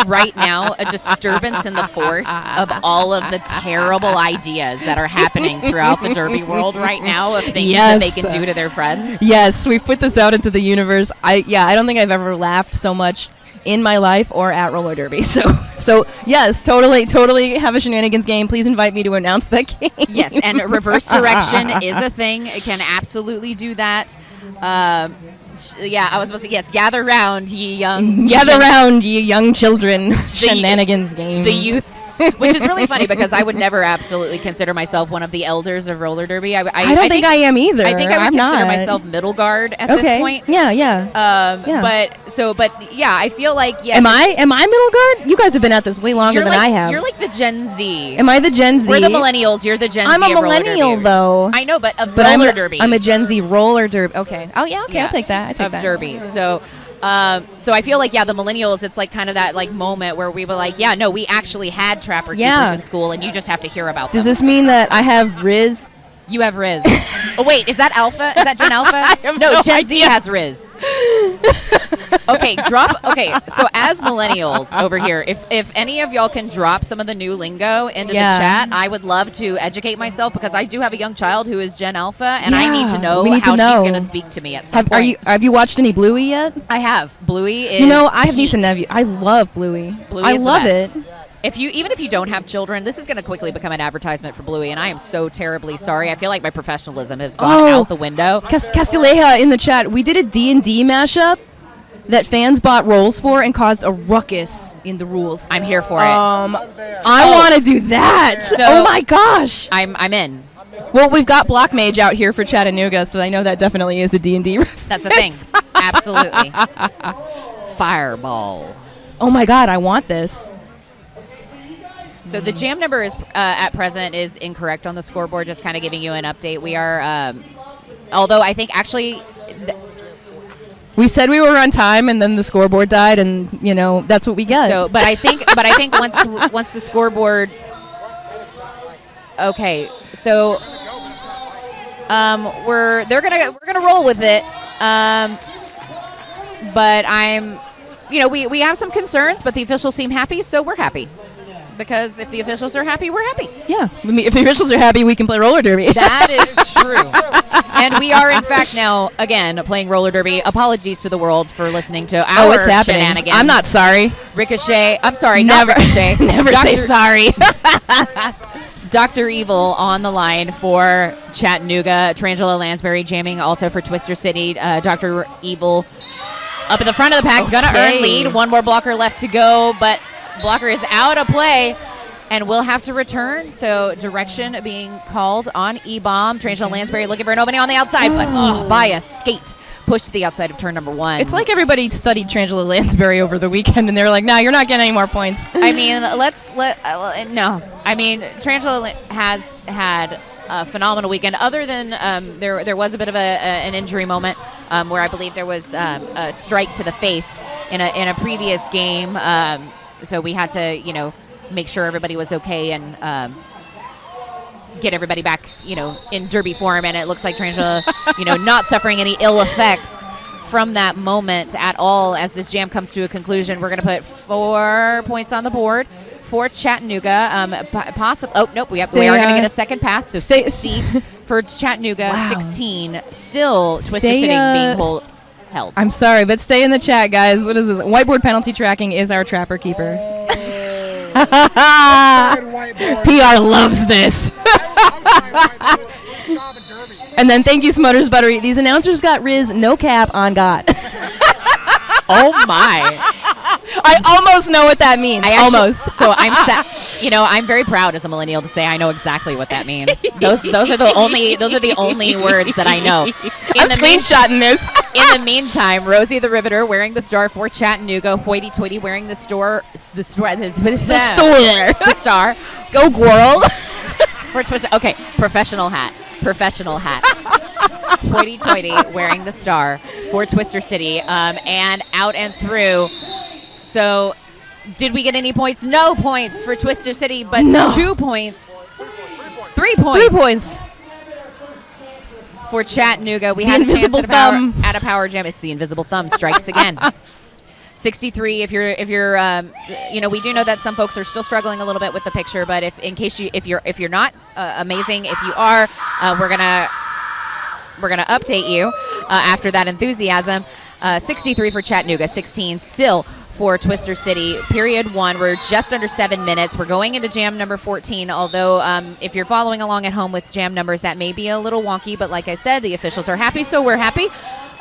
right now a disturbance in the force of all of the terrible ideas that are happening throughout the derby world right now of things that they can do to their friends. Yes, we've put this out into the universe. I don't think I've ever laughed so much in my life or at roller derby. So yes, totally have a shenanigans game. Please invite me to announce that game. Yes, and reverse direction is a thing. It can absolutely do that. I was supposed to yes. Gather round, ye young children. Shenanigans game. The youths, which is really funny because I would never absolutely consider myself one of the elders of roller derby. I don't think I am either. I think I would consider myself middle guard at this point. Yeah. But I feel like yes. Am I middle guard? You guys have been at this way longer than I have. You're like the Gen Z. Am I the Gen Z? We're the millennials. You're the Gen Z. I'm a millennial though. I know, but roller derby. I'm a Gen Z roller derby. Okay. Oh yeah. Okay. Yeah. I'll take that. Of derby. So I feel like the millennials, it's like kind of that like moment where we were like, we actually had trapper keepers in school, and you just have to hear about them. Does this mean that I have Riz? You have Riz. Oh wait, is that Alpha? Is that Gen Alpha? No, Gen Z has Riz. Okay, so as millennials over here, if any of y'all can drop some of the new lingo into the chat, I would love to educate myself because I do have a young child who is Gen Alpha, and I need to know how she's going to speak to me at some point. Have you watched any Bluey yet? I have. Bluey is I have niece and nephew. I love Bluey. I love it. Even if you don't have children, this is going to quickly become an advertisement for Bluey, and I am so terribly sorry. I feel like my professionalism has gone out the window. Castileja in the chat, we did a D&D mashup that fans bought rolls for and caused a ruckus in the rules. I'm here for it. I want to do that. So oh my gosh. I'm in. Well, we've got Block Mage out here for Chattanooga, so I know that definitely is a D&D reference. That's a thing. Absolutely. Fireball. Oh my god, I want this. So the jam number is at present is incorrect on the scoreboard, just kind of giving you an update. We are, although I think actually... we said we were on time, and then the scoreboard died, and, that's what we get. So, but I think once the scoreboard... Okay, so we're gonna roll with it. But I'm... we have some concerns, but the officials seem happy, so we're happy. because if the officials are happy, we're happy. Yeah. I mean, if the officials are happy, we can play roller derby. That is true. And we are, in fact, now, again, playing roller derby. Apologies to the world for listening to our it's happening. shenanigans. I'm not sorry. Ricochet. I'm sorry, Never. not Ricochet. Never say sorry. Dr. Evil on the line for Chattanooga. Trangela Lansbury jamming also for Twister City. Dr. Evil up in the front of the pack. Gonna earn lead. One more blocker left to go, but blocker is out of play and will have to return. So direction being called on E-Bomb. Trangela Lansbury looking for an opening on the outside, but by a skate. Pushed to the outside of turn number 1. It's like everybody studied Trangela Lansbury over the weekend, and they're like, "Nah, you're not getting any more points." I mean, no. I mean, Trangela has had a phenomenal weekend. Other than there was a bit of an injury moment where I believe there was a strike to the face in a previous game. So we had to make sure everybody was okay and get everybody back, in derby form, and it looks like Trangela, not suffering any ill effects from that moment at all as this jam comes to a conclusion. We're going to put 4 points on the board for Chattanooga. We are going to get a second pass, so 60 for Chattanooga, Wow. 16 still Twister City being held. I'm sorry, but stay in the chat, guys. What is this? Whiteboard penalty tracking is our trapper keeper. PR loves this. And then thank you, Smutters Buttery. These announcers got Riz no cap on God. Oh my! I almost know what that means. Almost. So I'm very proud as a millennial to say I know exactly what that means. Those are the only words that I know. I'm screenshotting this. In the meantime, Rosie the Riveter wearing the star for Chattanooga. Hoity-toity wearing the star. Go Gwirl. For Twister. Okay, professional hat. Hoity-toity wearing the star for Twister City, and out and through. So, did we get any points? No points for Twister City, but 2 points. 3 points. 3 points. For Chattanooga. We had a chance at a power jam. It's the invisible thumb strikes again. 63. If you're we do know that some folks are still struggling a little bit with the picture, but if you're not amazing, if you are, we're gonna update you after that enthusiasm. 63 for Chattanooga, 16 still for Twister City. Period 1. We're just under 7 minutes. We're going into jam number 14, although if you're following along at home with jam numbers, that may be a little wonky, but like I said, the officials are happy, so we're happy.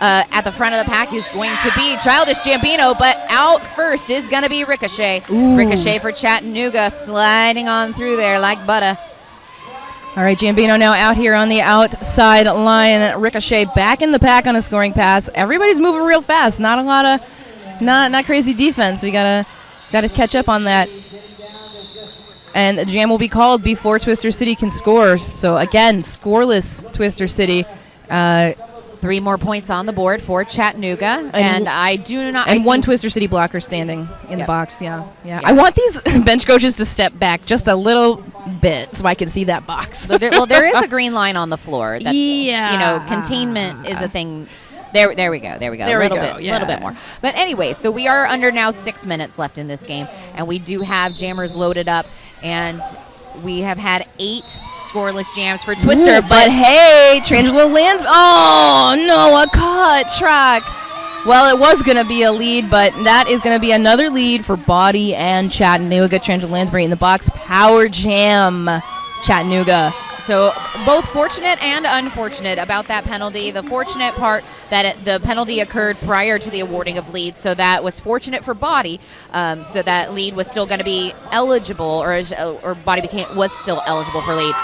At the front of the pack is going to be Childish Gambino, but out first is going to be Ricochet. Ooh. Ricochet for Chattanooga, sliding on through there like butter. All right, Gambino now out here on the outside line. Ricochet back in the pack on a scoring pass. Everybody's moving real fast. Not a lot of, not crazy defense. We gotta catch up on that. And the jam will be called before Twister City can score. So again, scoreless Twister City. 3 more points on the board for Chattanooga, and I do not. And one Twister City blocker standing in the box. Yeah. I want these bench coaches to step back just a little bit so I can see that box. There is a green line on the floor. That, containment is a thing. There we go. A little bit more. But anyway, so we are under now 6 minutes left in this game, and we do have jammers loaded up, and we have had 8 scoreless jams for Twister. Ooh, but hey, Trangela lands. Oh, no, a cut track. Well, it was going to be a lead, but that is going to be another lead for Body and Chattanooga. Trangela Lansbury in the box. Power jam, Chattanooga. So both fortunate and unfortunate about that penalty. The fortunate part that the penalty occurred prior to the awarding of leads, so that was fortunate for Body. So that lead was still going to be eligible, or Body was still eligible for lead.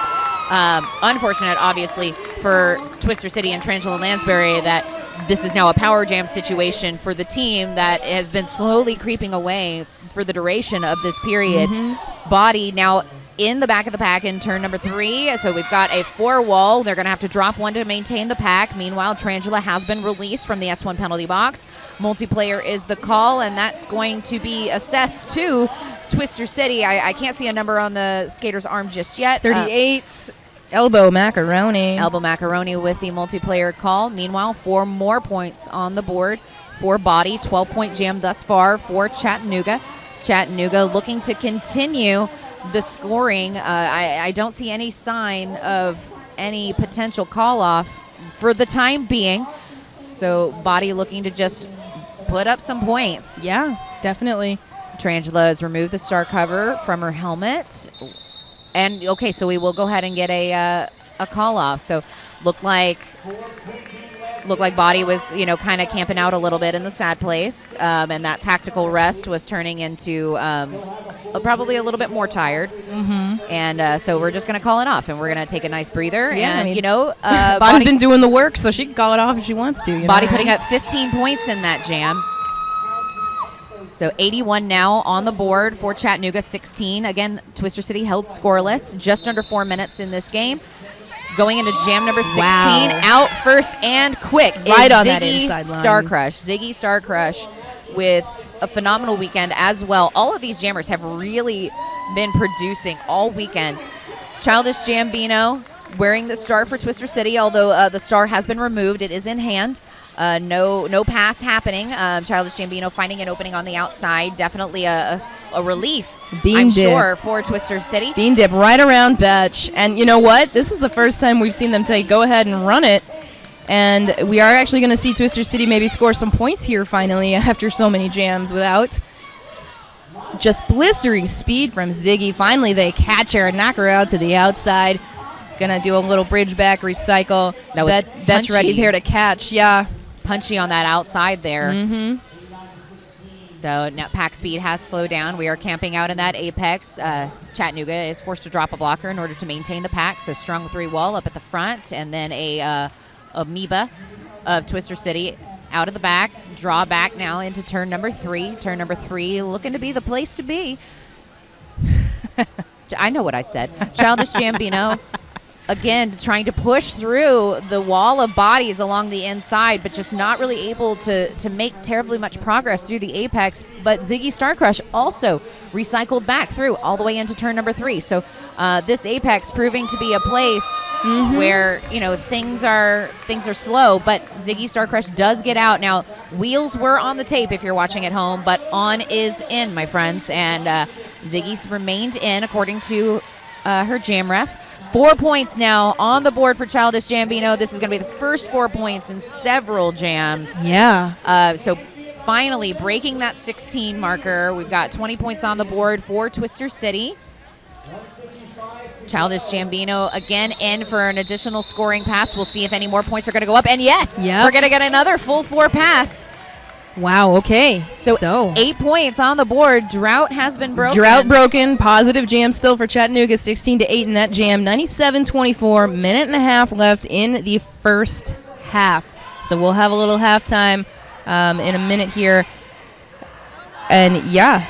Unfortunate, obviously, for Twister City and Trangela Lansbury that this is now a power jam situation for the team that has been slowly creeping away for the duration of this period. Mm-hmm. Body now in the back of the pack in turn number 3. So we've got a 4-wall. They're going to have to drop 1 to maintain the pack. Meanwhile, Trangela has been released from the S1 penalty box. Multiplayer is the call, and that's going to be assessed to Twister City. I can't see a number on the skater's arm just yet. 38. Elbow Macaroni. Elbow Macaroni with the multiplayer call. Meanwhile, 4 more points on the board for Body. 12-point jam thus far for Chattanooga. Chattanooga looking to continue the scoring, I don't see any sign of any potential call-off for the time being. So Body looking to just put up some points. Yeah, definitely. Tarantula has removed the star cover from her helmet. And, okay, so we will go ahead and get a call-off. So looked like Body was, kind of camping out a little bit in the sad place. And that tactical rest was turning into probably a little bit more tired. Mm-hmm. And so we're just going to call it off. And we're going to take a nice breather. Yeah, and, Body's been doing the work, so she can call it off if she wants to. Body putting up 15 points in that jam. So 81 now on the board for Chattanooga, 16. Again, Twister City held scoreless, just under 4 minutes in this game. Going into jam number 16, out first and quick. Right on Ziggy that inside line. Star Crush. Ziggy Star Crush with a phenomenal weekend as well. All of these jammers have really been producing all weekend. Childish Gambino wearing the star for Twister City, although the star has been removed. It is in hand. No pass happening. Childish Gambino finding an opening on the outside. Definitely a relief, I'm sure, for Twister City. Bean dip right around Betch. And you know what? This is the first time we've seen them go ahead and run it. And we are actually going to see Twister City maybe score some points here finally after so many jams without. Just blistering speed from Ziggy. Finally, they catch her and knock her out to the outside. Gonna do a little bridge back recycle. Betch ready there to catch. Yeah. Punchy on that outside there. Mm-hmm. So now pack speed has slowed down. We are camping out in that apex. Chattanooga is forced to drop a blocker in order to maintain the pack. So strong 3 wall up at the front, and then a amoeba of Twister City out of the back. Draw back now into turn number 3. Turn number 3 looking to be the place to be. I know what I said. Childish Gambino. Again, trying to push through the wall of bodies along the inside, but just not really able to make terribly much progress through the apex. But Ziggy Star Crush also recycled back through all the way into turn number 3. So this apex proving to be a place where things are slow, but Ziggy Star Crush does get out. Now, wheels were on the tape if you're watching at home, but on is in, my friends, and Ziggy's remained in according to her jam ref. 4 points now on the board for Childish Gambino. This is going to be the first 4 points in several jams. Yeah. So finally breaking that 16 marker. We've got 20 points on the board for Twister City. Childish Gambino again in for an additional scoring pass. We'll see if any more points are going to go up. And yes, we're going to get another full 4 pass. Wow, okay. So 8 points on the board. Drought has been broken. Drought broken. Positive jam still for Chattanooga, 16-8 in that jam. 97-24, minute and a half left in the first half. So we'll have a little halftime in a minute here. And yeah,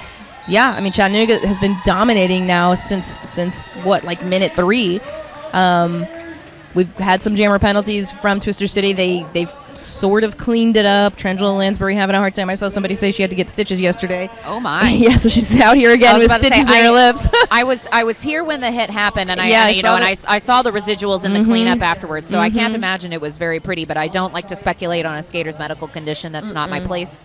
I mean, Chattanooga has been dominating now since what, like minute 3. We've had some jammer penalties from Twister City. They've sort of cleaned it up. Trangela Lansbury having a hard time. I saw somebody say she had to get stitches yesterday. Oh my! Yeah, so she's out here again with stitches in her lips. I was here when the hit happened, and I saw the residuals in the cleanup afterwards. So I can't imagine it was very pretty. But I don't like to speculate on a skater's medical condition. That's not my place.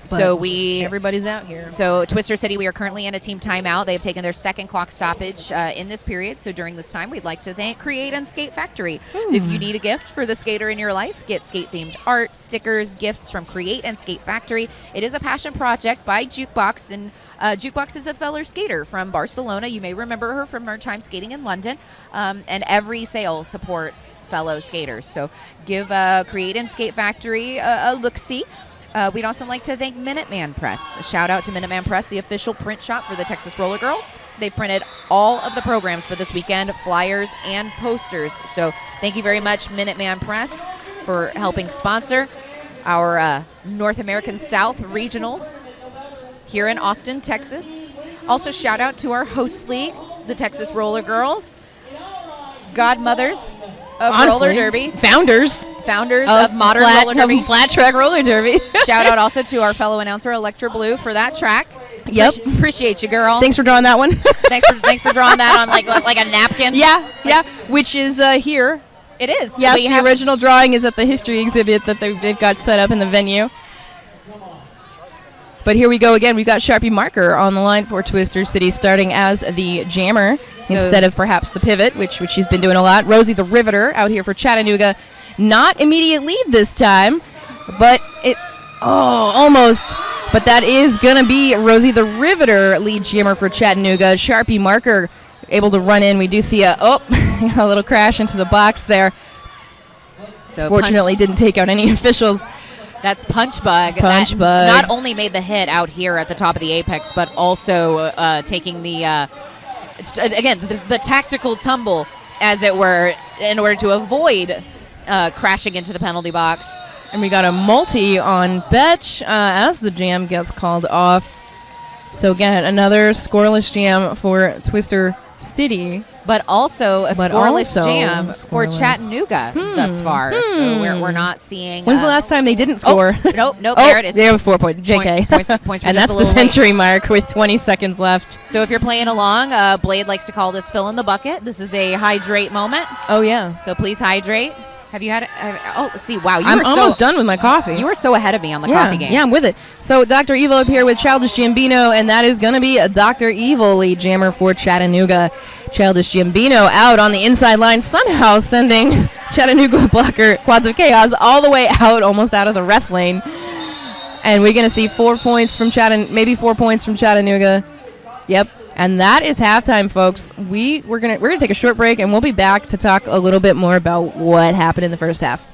Everybody's out here. So Twister City, we are currently in a team timeout. They've taken their second clock stoppage in this period. So during this time, we'd like to thank Create and Skate Factory. If you need a gift for the skater in your life, get skate-themed art, stickers, gifts from Create and Skate Factory. It is a passion project by Jukebox, and Jukebox is a fellow skater from Barcelona. You may remember her from her time skating in London. And every sale supports fellow skaters. So give Create and Skate Factory a look-see. We'd also like to thank Minuteman Press. A shout out to Minuteman Press, the official print shop for the Texas Roller Girls. They printed all of the programs for this weekend, flyers and posters. So thank you very much, Minuteman Press, for helping sponsor our North American South regionals here in Austin, Texas. Also shout out to our host league, the Texas Roller Girls, godmothers of roller derby, founders of modern roller derby, flat track roller derby. Shout out also to our fellow announcer Electra Blue for that track. Yep, appreciate you, girl. Thanks for drawing that one. thanks for drawing that on like a napkin. Yeah, which is here. It is. Yeah, the original drawing is at the history exhibit that they've got set up in the venue. But here we go again. We've got Sharpie Marker on the line for Twister City, starting as the jammer instead of perhaps the pivot, which she's been doing a lot. Rosie the Riveter out here for Chattanooga. Not immediate lead this time, but almost. But that is going to be Rosie the Riveter, lead jammer for Chattanooga. Sharpie Marker able to run in. We do see a little crash into the box there. So fortunately, didn't take out any officials. That's Punch Bug. Punch Bug. Not only made the hit out here at the top of the apex, but also taking the tactical tumble, as it were, in order to avoid crashing into the penalty box. And we got a multi on Betch as the jam gets called off. So again, another scoreless jam for Twister City. But also a scoreless jam for Chattanooga thus far. So we're not seeing... When's the last time they didn't score? Nope, there it is. They have a 4 point. JK. Points and that's the century mark with 20 seconds left. So if you're playing along, Blade likes to call this fill in the bucket. This is a hydrate moment. Oh, yeah. So please hydrate. Have you had let's see. Wow, I'm almost done with my coffee. You were so ahead of me on the coffee game. Yeah, I'm with it. So Dr. Evil up here with Childish Gambino, and that is going to be a Dr. Evil lead jammer for Chattanooga. Childish Gambino out on the inside line, somehow sending Chattanooga blocker Quads of Chaos all the way out, almost out of the ref lane. And we're going to see 4 points from maybe 4 points from Chattanooga. Yep. And that is halftime, folks. We're gonna take a short break, and we'll be back to talk a little bit more about what happened in the first half.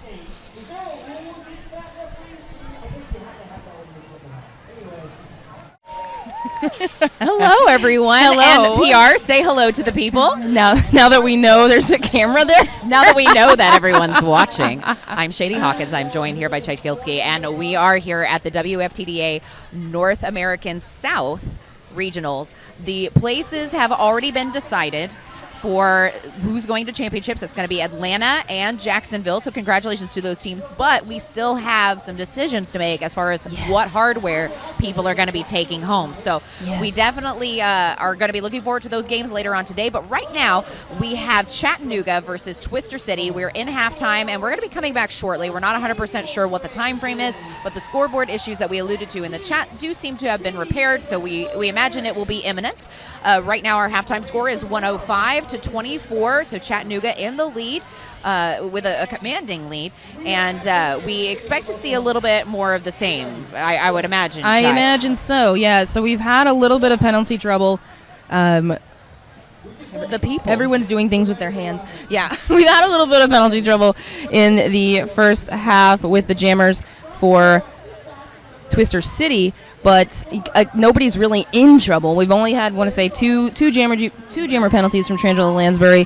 Hello, everyone. Hello. And PR, say hello to the people. Now that we know there's a camera there. Now that we know that everyone's watching. I'm Shady Hawkins. I'm joined here by Chai Kilski, and we are here at the WFTDA North American South Regionals. The places have already been decided for who's going to championships. It's going to be Atlanta and Jacksonville, so congratulations to those teams. But we still have some decisions to make as far as what hardware people are going to be taking home. So we definitely are going to be looking forward to those games later on today. But right now, we have Chattanooga versus Twister City. We're in halftime, and we're going to be coming back shortly. We're not 100% sure what the time frame is, but the scoreboard issues that we alluded to in the chat do seem to have been repaired, so we imagine it will be imminent. Right now, our halftime score is 105-24, so Chattanooga in the lead with a commanding lead, and we expect to see a little bit more of the same, I would imagine. I imagine so, yeah. So we've had a little bit of penalty trouble. The people. Everyone's doing things with their hands. Yeah, we've had a little bit of penalty trouble in the first half with the jammers for Twister City, but nobody's really in trouble. We've only had, want to say, two jammer penalties from Trangelo Lansbury,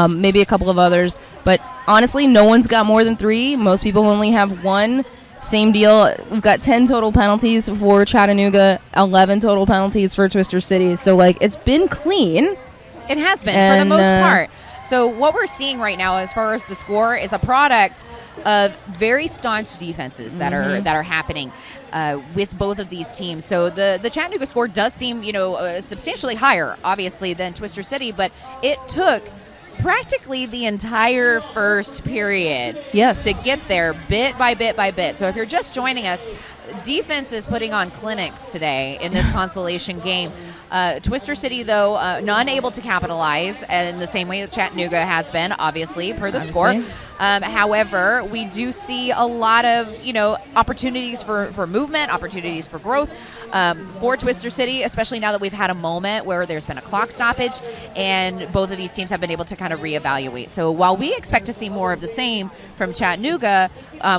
maybe a couple of others. But honestly, no one's got more than 3. Most people only have 1. Same deal. We've got 10 total penalties for Chattanooga, 11 total penalties for Twister City. So, it's been clean. It has been, for the most part. So what we're seeing right now as far as the score is a product of very staunch defenses that are happening with both of these teams. So the Chattanooga score does seem, substantially higher, obviously, than Twister City, but it took practically the entire first period to get there bit by bit by bit. So if you're just joining us, defense is putting on clinics today in this consolation game. Twister City, though, not able to capitalize in the same way that Chattanooga has been, obviously, per the score. However, we do see a lot of, opportunities for movement, opportunities for growth for Twister City, especially now that we've had a moment where there's been a clock stoppage and both of these teams have been able to kind of reevaluate. So while we expect to see more of the same from Chattanooga,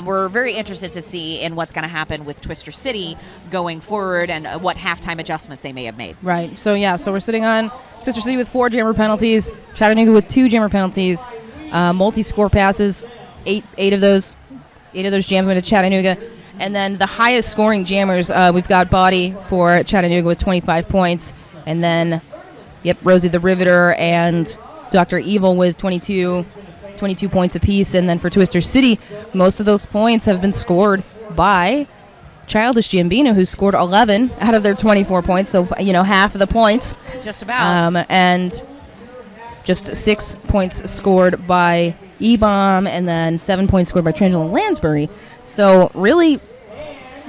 we're very interested to see in what's going to happen with Twister City going forward and what halftime adjustments they may have made. Right. So we're sitting on Twister City with 4 jammer penalties, Chattanooga with 2 jammer penalties, multi-score passes, 8 of those jams went to Chattanooga. And then the highest scoring jammers, we've got Body for Chattanooga with 25 points. And then, Rosie the Riveter and Dr. Evil with 22 points apiece. And then for Twister City, most of those points have been scored by Childish Gambino, who scored 11 out of their 24 points. So, half of the points. Just about. And just 6 points scored by E-Bomb, and then 7 points scored by Trangelo Lansbury. So really,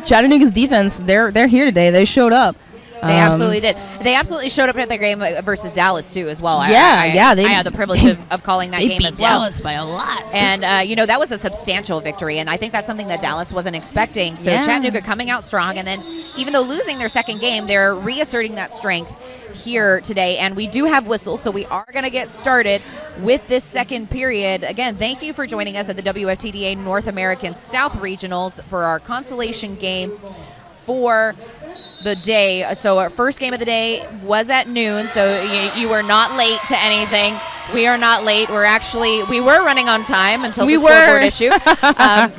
Chattanooga's defense, they're here today. They showed up. They absolutely did. They absolutely showed up at their game versus Dallas too, as well. Yeah. I had the privilege of calling that game as well. Dallas by a lot. And that was a substantial victory, and I think that's something that Dallas wasn't expecting. So Chattanooga coming out strong, and then even though losing their second game, they're reasserting that strength here today. And we do have whistles, so we are going to get started with this second period. Again, thank you for joining us at the WFTDA North American South Regionals for our consolation game for the day. So our first game of the day was at noon, so you were not late to anything. We are not late. We were running on time until the scoreboard issue,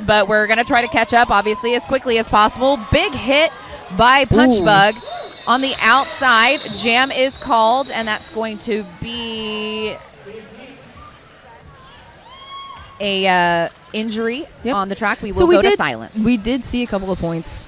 but we're going to try to catch up, obviously, as quickly as possible. Big hit by Punchbug on the outside. Jam is called, and that's going to be a injury on the track. We will go to silence. We did see a couple of points.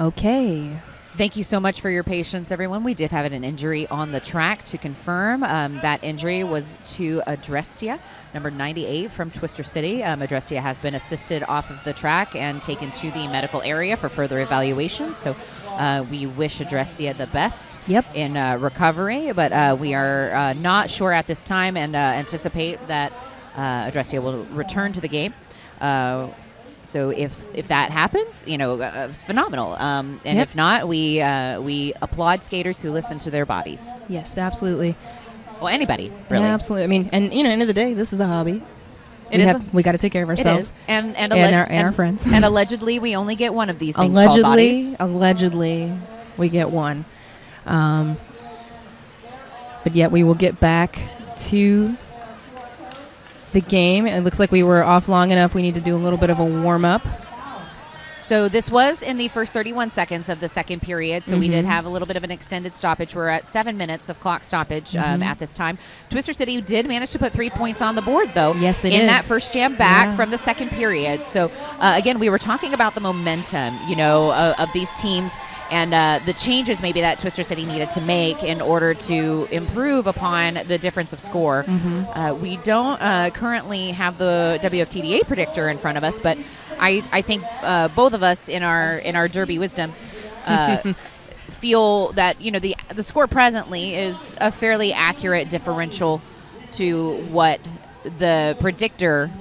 Okay. Thank you so much for your patience, everyone. We did have an injury on the track to confirm. That injury was to Adrestia, number 98 from Twister City. Adrestia has been assisted off of the track and taken to the medical area for further evaluation. So we wish Adrestia the best in recovery, but we are not sure at this time and anticipate that Adrestia will return to the game. So if that happens, phenomenal. And if not, we applaud skaters who listen to their bodies. Yes, absolutely. Well, anybody, really. Yeah, absolutely. I mean, and end of the day, this is a hobby. We got to take care of ourselves. It is. And our friends. And allegedly, we only get one of these things called bodies. Allegedly, we get one. But yet we will get back to the game. It looks like we were off long enough. We need to do a little bit of a warm-up. So this was in the first 31 seconds of the second period. So we did have a little bit of an extended stoppage. We're at 7 minutes of clock stoppage at this time. Twister City did manage to put 3 points on the board, though. Yes, they did. In that first jam back from the second period. So, again, we were talking about the momentum, of these teams and the changes maybe that Twister City needed to make in order to improve upon the difference of score. We don't currently have the WFTDA predictor in front of us, but I think both of us in our Derby wisdom feel that the score presently is a fairly accurate differential to what the predictor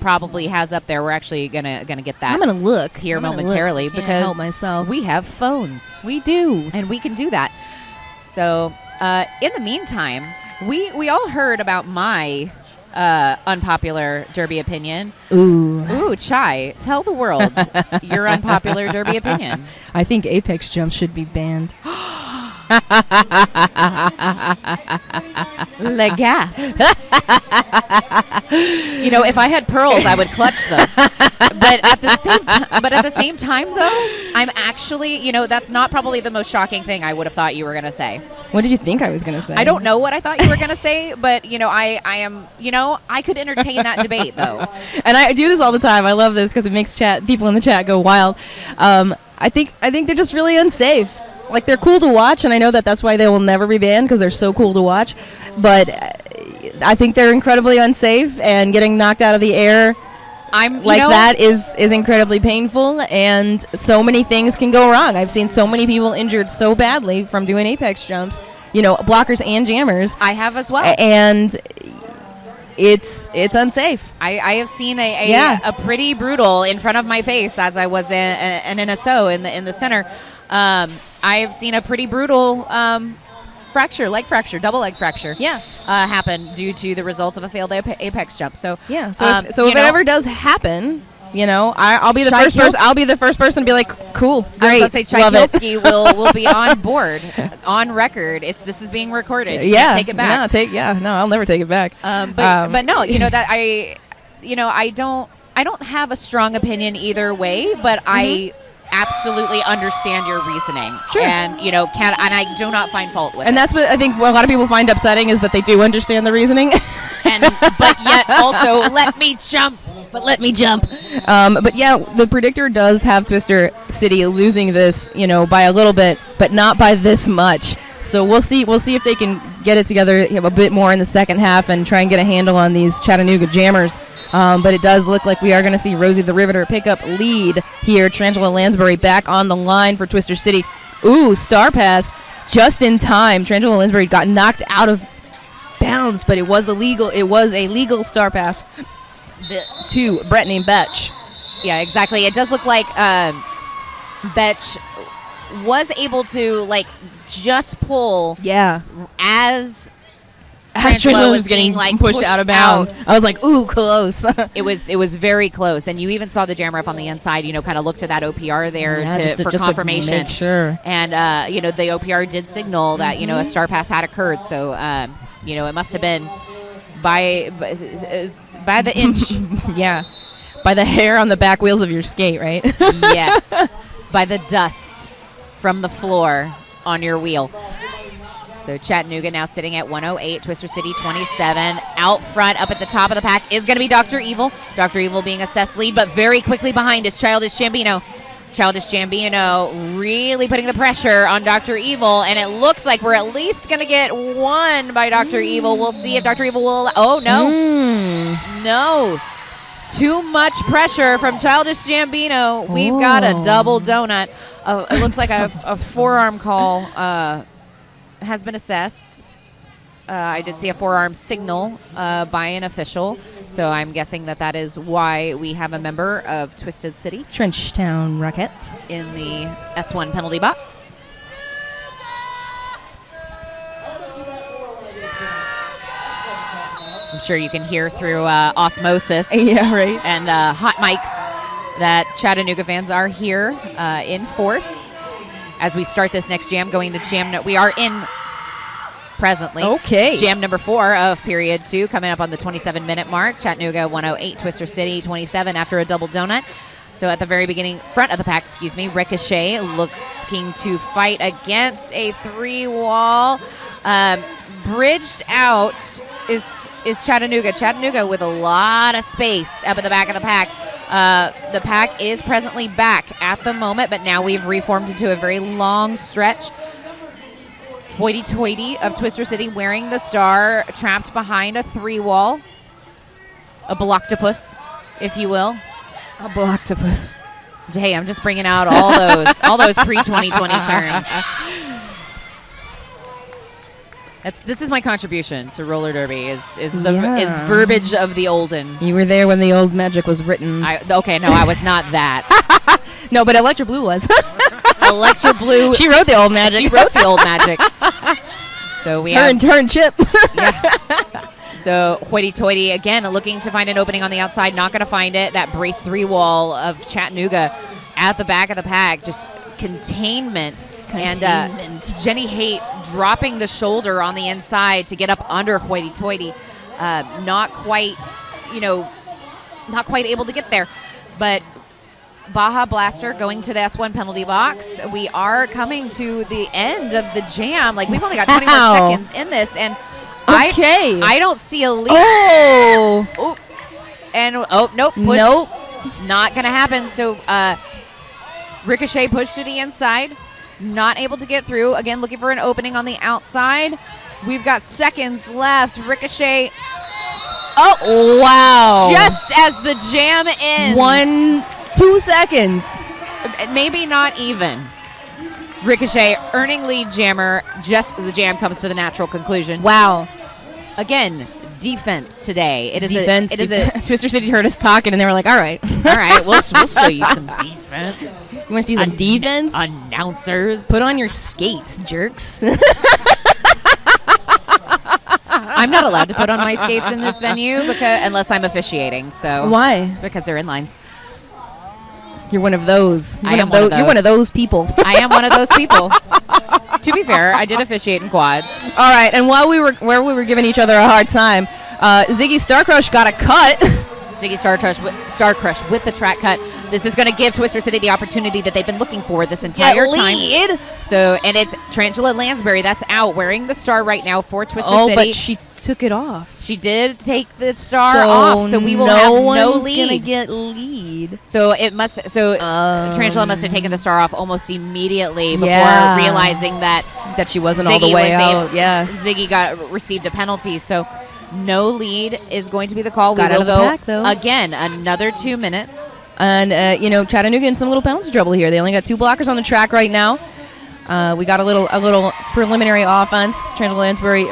probably has up there. We're actually gonna get that. I'm gonna look here momentarily because help myself. We have phones. We do, and we can do that. So in the meantime, we all heard about my unpopular Derby opinion. Ooh, Chai, tell the world your unpopular Derby opinion. I think apex jumps should be banned. Le gasp. If I had pearls, I would clutch them. But at the same time, though, I'm actually, that's not probably the most shocking thing I would have thought you were going to say. What did you think I was going to say? I don't know what I thought you were going to say, but I am, I could entertain that debate though. And I do this all the time. I love this because it makes people in the chat go wild. I think they're just really unsafe. Like, they're cool to watch, and I know that's why they will never be banned, because they're so cool to watch. But I think they're incredibly unsafe, and getting knocked out of the air that is incredibly painful, and so many things can go wrong. I've seen so many people injured so badly from doing apex jumps, blockers and jammers. I have as well. And it's unsafe. I have seen a pretty brutal in front of my face as I was an NSO in the center. I have seen a pretty brutal leg fracture, double leg fracture. Happen due to the results of a failed apex jump. So if it ever does happen, I'll be the first person. I'll be the first person to be like, cool, great, let's say Chaikovsky will be on board, on record. This is being recorded. You can't take it back. No, I'll never take it back. But no, that I don't have a strong opinion either way, but I absolutely understand your reasoning. Sure. And and I do not find fault with it. And that's what I think a lot of people find upsetting, is that they do understand the reasoning. But yet also let me jump. But yeah, the predictor does have Twister City losing this, by a little bit, but not by this much. So we'll see if they can get it together a bit more in the second half and try and get a handle on these Chattanooga jammers. But it does look like we are going to see Rosie the Riveter pick up lead here. Trangela Lansbury back on the line for Twister City. Ooh, star pass just in time. Trangela Lansbury got knocked out of bounds, but it was illegal. It was a legal star pass to Brittany Betch. Yeah, exactly. It does look like Betch was able to just pull. Yeah. As Trangela was getting pushed out of bounds. I was like, ooh, close. It was very close, and you even saw the jam ref on the inside, kind of look to that OPR there for confirmation. To make sure. And the OPR did signal that a star pass had occurred. So it must have been by the inch. Yeah, by the hair on the back wheels of your skate, right? Yes, by the dust from the floor on your wheel. So Chattanooga now sitting at 108, Twister City 27. Out front, up at the top of the pack, is going to be Dr. Evil. Dr. Evil being assessed lead, but very quickly behind is Childish Gambino. Childish Gambino really putting the pressure on Dr. Evil, and it looks like we're at least going to get one by Dr. Evil. We'll see if Dr. Evil will. Oh, no. No. Too much pressure from Childish Gambino. We've got a double donut. It looks like a forearm call has been assessed. I did see a forearm signal by an official. So I'm guessing that is why we have a member of Twisted City, Trenchtown Rocket, in the S1 penalty box. I'm sure you can hear through osmosis yeah, right, and hot mics that Chattanooga fans are here in force as we start this next jam, going to jam. We are in presently. Okay. Jam number 4 of period 2 coming up on the 27-minute mark. Chattanooga 108, Twister City 27 after a double donut. So at the very beginning, front of the pack, Ricochet looking to fight against a 3-wall. Bridged out is Chattanooga. Chattanooga with a lot of space up at the back of the pack. The pack is presently back at the moment, but now we've reformed into a very long stretch. Hoity-toity of Twister City wearing the star, trapped behind a 3-wall. A blocktopus, if you will. A blocktopus. Hey, I'm just bringing out all those pre-2020 terms. This is my contribution to roller derby is verbiage of the olden. You were there when the old magic was written. Okay, no, I was not that. No, but Electra Blue was. Electra Blue. She wrote the old magic. She wrote the old magic. So we have her and Chip. Yeah. So hoity-toity again, looking to find an opening on the outside, not going to find it. That brace 3-wall of Chattanooga at the back of the pack, just containment. And Jenny Haight dropping the shoulder on the inside to get up under hoity-toity. Not quite able to get there, but Baja Blaster going to the S1 penalty box. We are coming to the end of the jam. Like, we've only got 20 more seconds in this, and I don't see a lead. Oh, Nope. Push. Nope. Not gonna happen. So Ricochet pushed to the inside, not able to get through. Again, looking for an opening on the outside. We've got seconds left. Ricochet. Oh, wow. Just as the jam ends. 2 seconds. Maybe not even. Ricochet earning lead jammer just as the jam comes to the natural conclusion. Wow. Again, defense today. It is defense. a Twister City heard us talking, and they were like, all right. We'll show you some defense. You want to see some defense? Announcers. Put on your skates, jerks. I'm not allowed to put on my skates in this venue unless I'm officiating. So why? Because they're inlines. You're one of those. You're one of those people. I am one of those people. To be fair, I did officiate in quads. All right, and while we were giving each other a hard time, Ziggy Starcrush got a cut. Ziggy Starcrush with the track cut. This is going to give Twister City the opportunity that they've been looking for this entire time. So, and it's Tarantula Lansbury that's out wearing the star right now for Twister City. Oh, but she took it off. She did take the star off, so we will have no lead. Gonna get lead. So Tarantula must have taken the star off almost immediately before realizing that she wasn't all the way out. Ziggy received a penalty. So no lead is going to be the call. Got we will out of the pack, though. Again another 2 minutes. And Chattanooga in some little penalty trouble here. They only got 2 blockers on the track right now. We got a little preliminary offense. Tarantula Lansbury,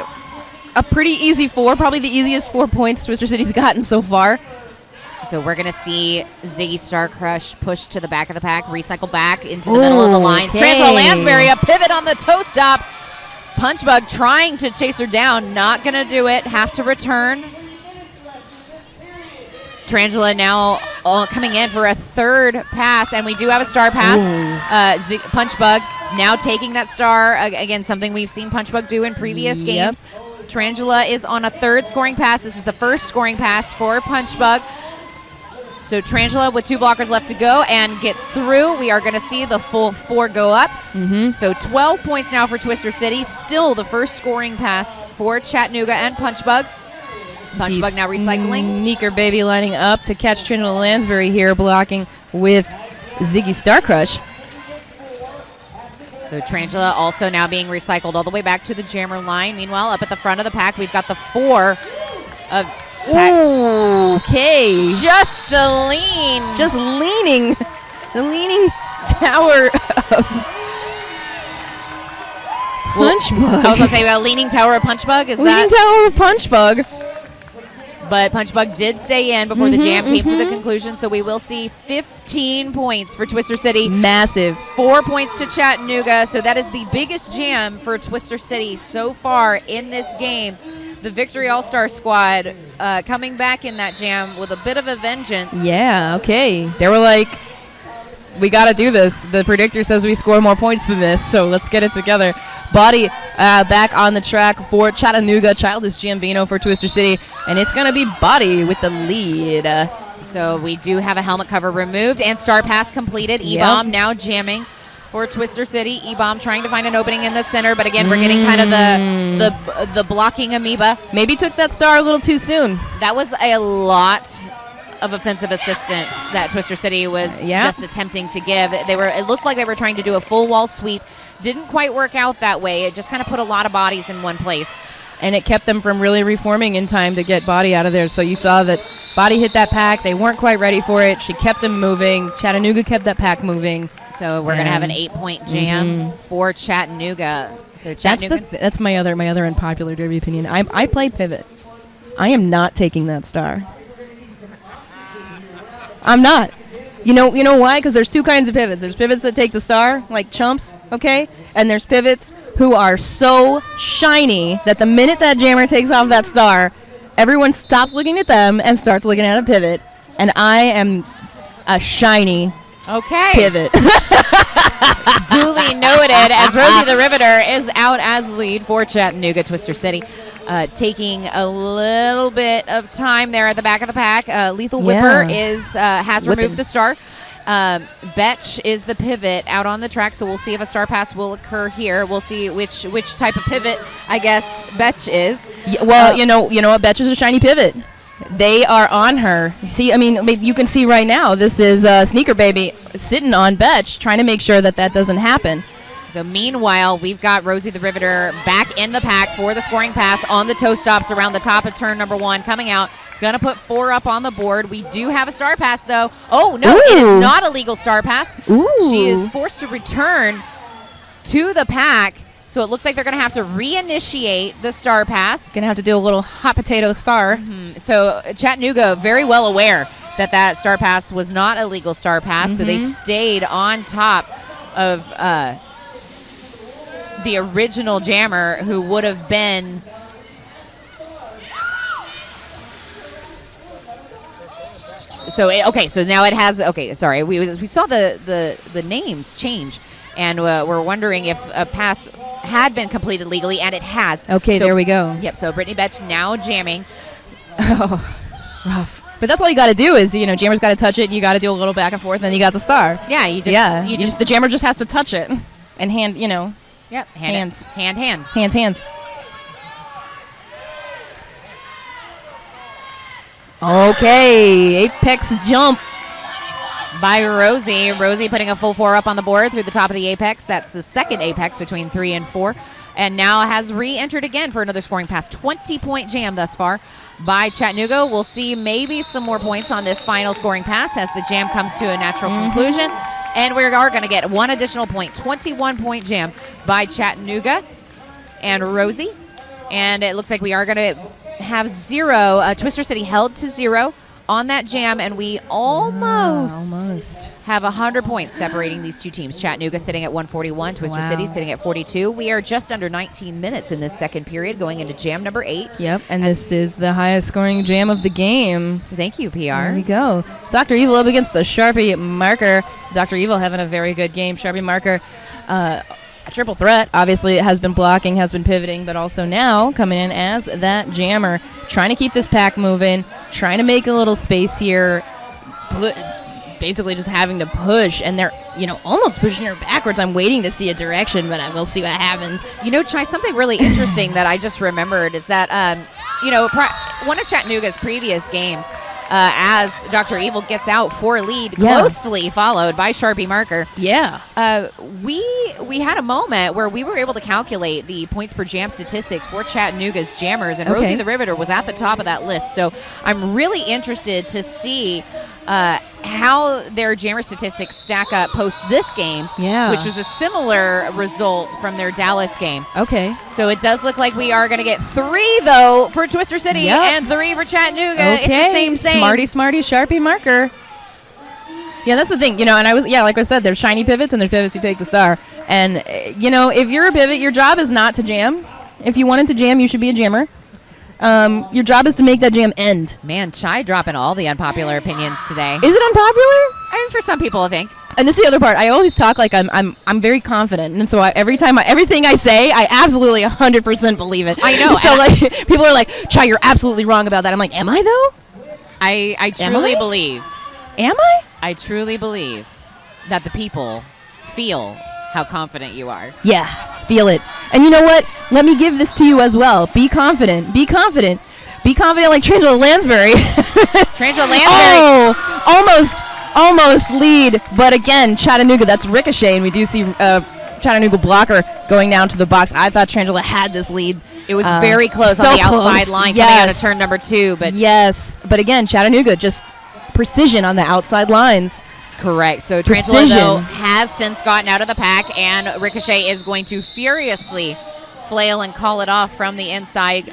a pretty easy 4, probably the easiest 4 points Twister City's gotten so far. So we're going to see Ziggy Starcrush push to the back of the pack, recycle back into the middle of the lines. Tarantula Lansbury, a pivot on the toe stop. Punchbug trying to chase her down, not going to do it. Have to return. Tarantula now coming in for a third pass, and we do have a star pass. Punchbug now taking that star. Again, something we've seen Punchbug do in previous games. Tarantula is on a third scoring pass. This is the first scoring pass for Punchbug. So Tarantula with 2 blockers left to go and gets through. We are going to see the full 4 go up. So 12 points now for Twister City. Still the first scoring pass for Chattanooga and Punchbug. Punchbug now recycling. Sneaker Baby lining up to catch Tarantula Lansbury here, blocking with Ziggy Star Crush. So Tarantula also now being recycled all the way back to the jammer line. Meanwhile, up at the front of the pack, we've got the 4 of Okay. just a lean. Just leaning. The leaning tower of Punch Bug. I was going to say, leaning tower of Punch Bug. Is Leaning tower of Punch Bug. But Punch Bug did stay in before the jam came to the conclusion, so we will see 15 points for Twister City. Massive. 4 points to Chattanooga, so that is the biggest jam for Twister City so far in this game. The Victory All-Star squad coming back in that jam with a bit of a vengeance. Yeah, okay. They were like, we got to do this. The predictor says we score more points than this, so let's get it together. Body back on the track for Chattanooga. Childish Gambino for Twister City, and it's going to be Body with the lead. So we do have a helmet cover removed and Star Pass completed. E-Bomb now jamming for Twister City. E-Bomb trying to find an opening in the center, but again, we're getting kind of the blocking amoeba. Maybe took that star a little too soon. That was a lot of offensive assistance that Twister City was just attempting to give. It looked like they were trying to do a full wall sweep. Didn't quite work out that way. It just kind of put a lot of bodies in one place. And it kept them from really reforming in time to get Body out of there. So you saw that Body hit that pack. They weren't quite ready for it. She kept them moving. Chattanooga kept that pack moving. So we're going to have an 8-point jam for Chattanooga. So Chattanooga. That's my other unpopular derby opinion. I play pivot. I am not taking that star. I'm not. You know why? Because there's 2 kinds of pivots. There's pivots that take the star, like chumps, okay? And there's pivots who are so shiny that the minute that jammer takes off that star, everyone stops looking at them and starts looking at a pivot. And I am a shiny pivot. Duly noted, as Rosie the Riveter is out as lead for Chattanooga Twister City. Taking a little bit of time there at the back of the pack. Lethal Whipper has removed the star. Betch is the pivot out on the track, so we'll see if a star pass will occur here. We'll see which type of pivot, I guess, Betch is. Yeah, well, you know what? Betch is a shiny pivot. They are on her. See, I mean, you can see right now, this is Sneaker Baby sitting on Betch, trying to make sure that doesn't happen. So meanwhile, we've got Rosie the Riveter back in the pack for the scoring pass on the toe stops around the top of turn number 1. Coming out, gonna put 4 up on the board. We do have a star pass, though. Oh, no, it is not a legal star pass. She is forced to return to the pack. So it looks like they're going to have to reinitiate the star pass. Going to have to do a little hot potato star. So Chattanooga very well aware that star pass was not a legal star pass. So they stayed on top of the original jammer, who would have been so now it has sorry, we saw the names change, and we're wondering if a pass had been completed legally, and it has. Okay, so, there we go. Yep, so Brittany Betch now jamming. Oh, rough. But that's all you got to do is, jammer's got to touch it, you got to do a little back and forth, and you got the star. Yeah, you just the jammer just has to touch it and hand, Yep. Hands. Hand. Hands. Okay. Apex jump by Rosie. Rosie putting a full 4 up on the board through the top of the apex. That's the second apex between 3 and 4. And now has re-entered again for another scoring pass. 20-point jam thus far by Chattanooga. We'll see maybe some more points on this final scoring pass as the jam comes to a natural conclusion. And we are going to get 1 additional point. 21-point jam by Chattanooga and Rosie. And it looks like we are going to have 0. Twister City held to 0 on that jam, and we almost have 100 points separating these two teams. Chattanooga sitting at 141, Twister City sitting at 42. We are just under 19 minutes in this second period, going into jam number 8. Yep, and this is the highest scoring jam of the game. Thank you, PR. There we go. Dr. Evil up against the Sharpie Marker. Dr. Evil having a very good game. Sharpie Marker, a triple threat. Obviously, it has been blocking, has been pivoting, but also now coming in as that jammer, trying to keep this pack moving, trying to make a little space here, basically just having to push, and they're, almost pushing her backwards. I'm waiting to see a direction, but we'll see what happens. Chai, something really interesting that I just remembered is that, one of Chattanooga's previous games as Dr. Evil gets out for lead, closely followed by Sharpie Marker. Yeah. We had a moment where we were able to calculate the points per jam statistics for Chattanooga's jammers, and Rosie the Riveter was at the top of that list. So I'm really interested to see how their jammer statistics stack up post this game, which was a similar result from their Dallas game. Okay. So it does look like we are going to get 3, though, for Twister City and 3 for Chattanooga. Okay. It's the same. Smarty, Sharpie Marker. Yeah, that's the thing, and I was, like I said, there's shiny pivots and there's pivots who take the star. And, if you're a pivot, your job is not to jam. If you wanted to jam, you should be a jammer. Your job is to make that jam end. Man, Chai dropping all the unpopular opinions today. Is it unpopular? I mean, for some people, I think. And this is the other part. I always talk like I'm very confident, and so everything I say, I absolutely 100% believe it. I know. So people are like, Chai, you're absolutely wrong about that. I'm like, am I though? I truly believe. Am I? I truly believe that the people feel how confident you are. Yeah, feel it. And you know what? Let me give this to you as well. Be confident. Be confident. Be confident like Trangela Lansbury. Trangela Lansbury. Oh, almost lead. But again, Chattanooga, that's ricochet. And we do see Chattanooga blocker going down to the box. I thought Trangela had this lead. It was very close on the outside line coming out of turn number 2. But but again, Chattanooga just precision on the outside lines. Correct. So Trangela, though, has since gotten out of the pack, and Ricochet is going to furiously flail and call it off from the inside,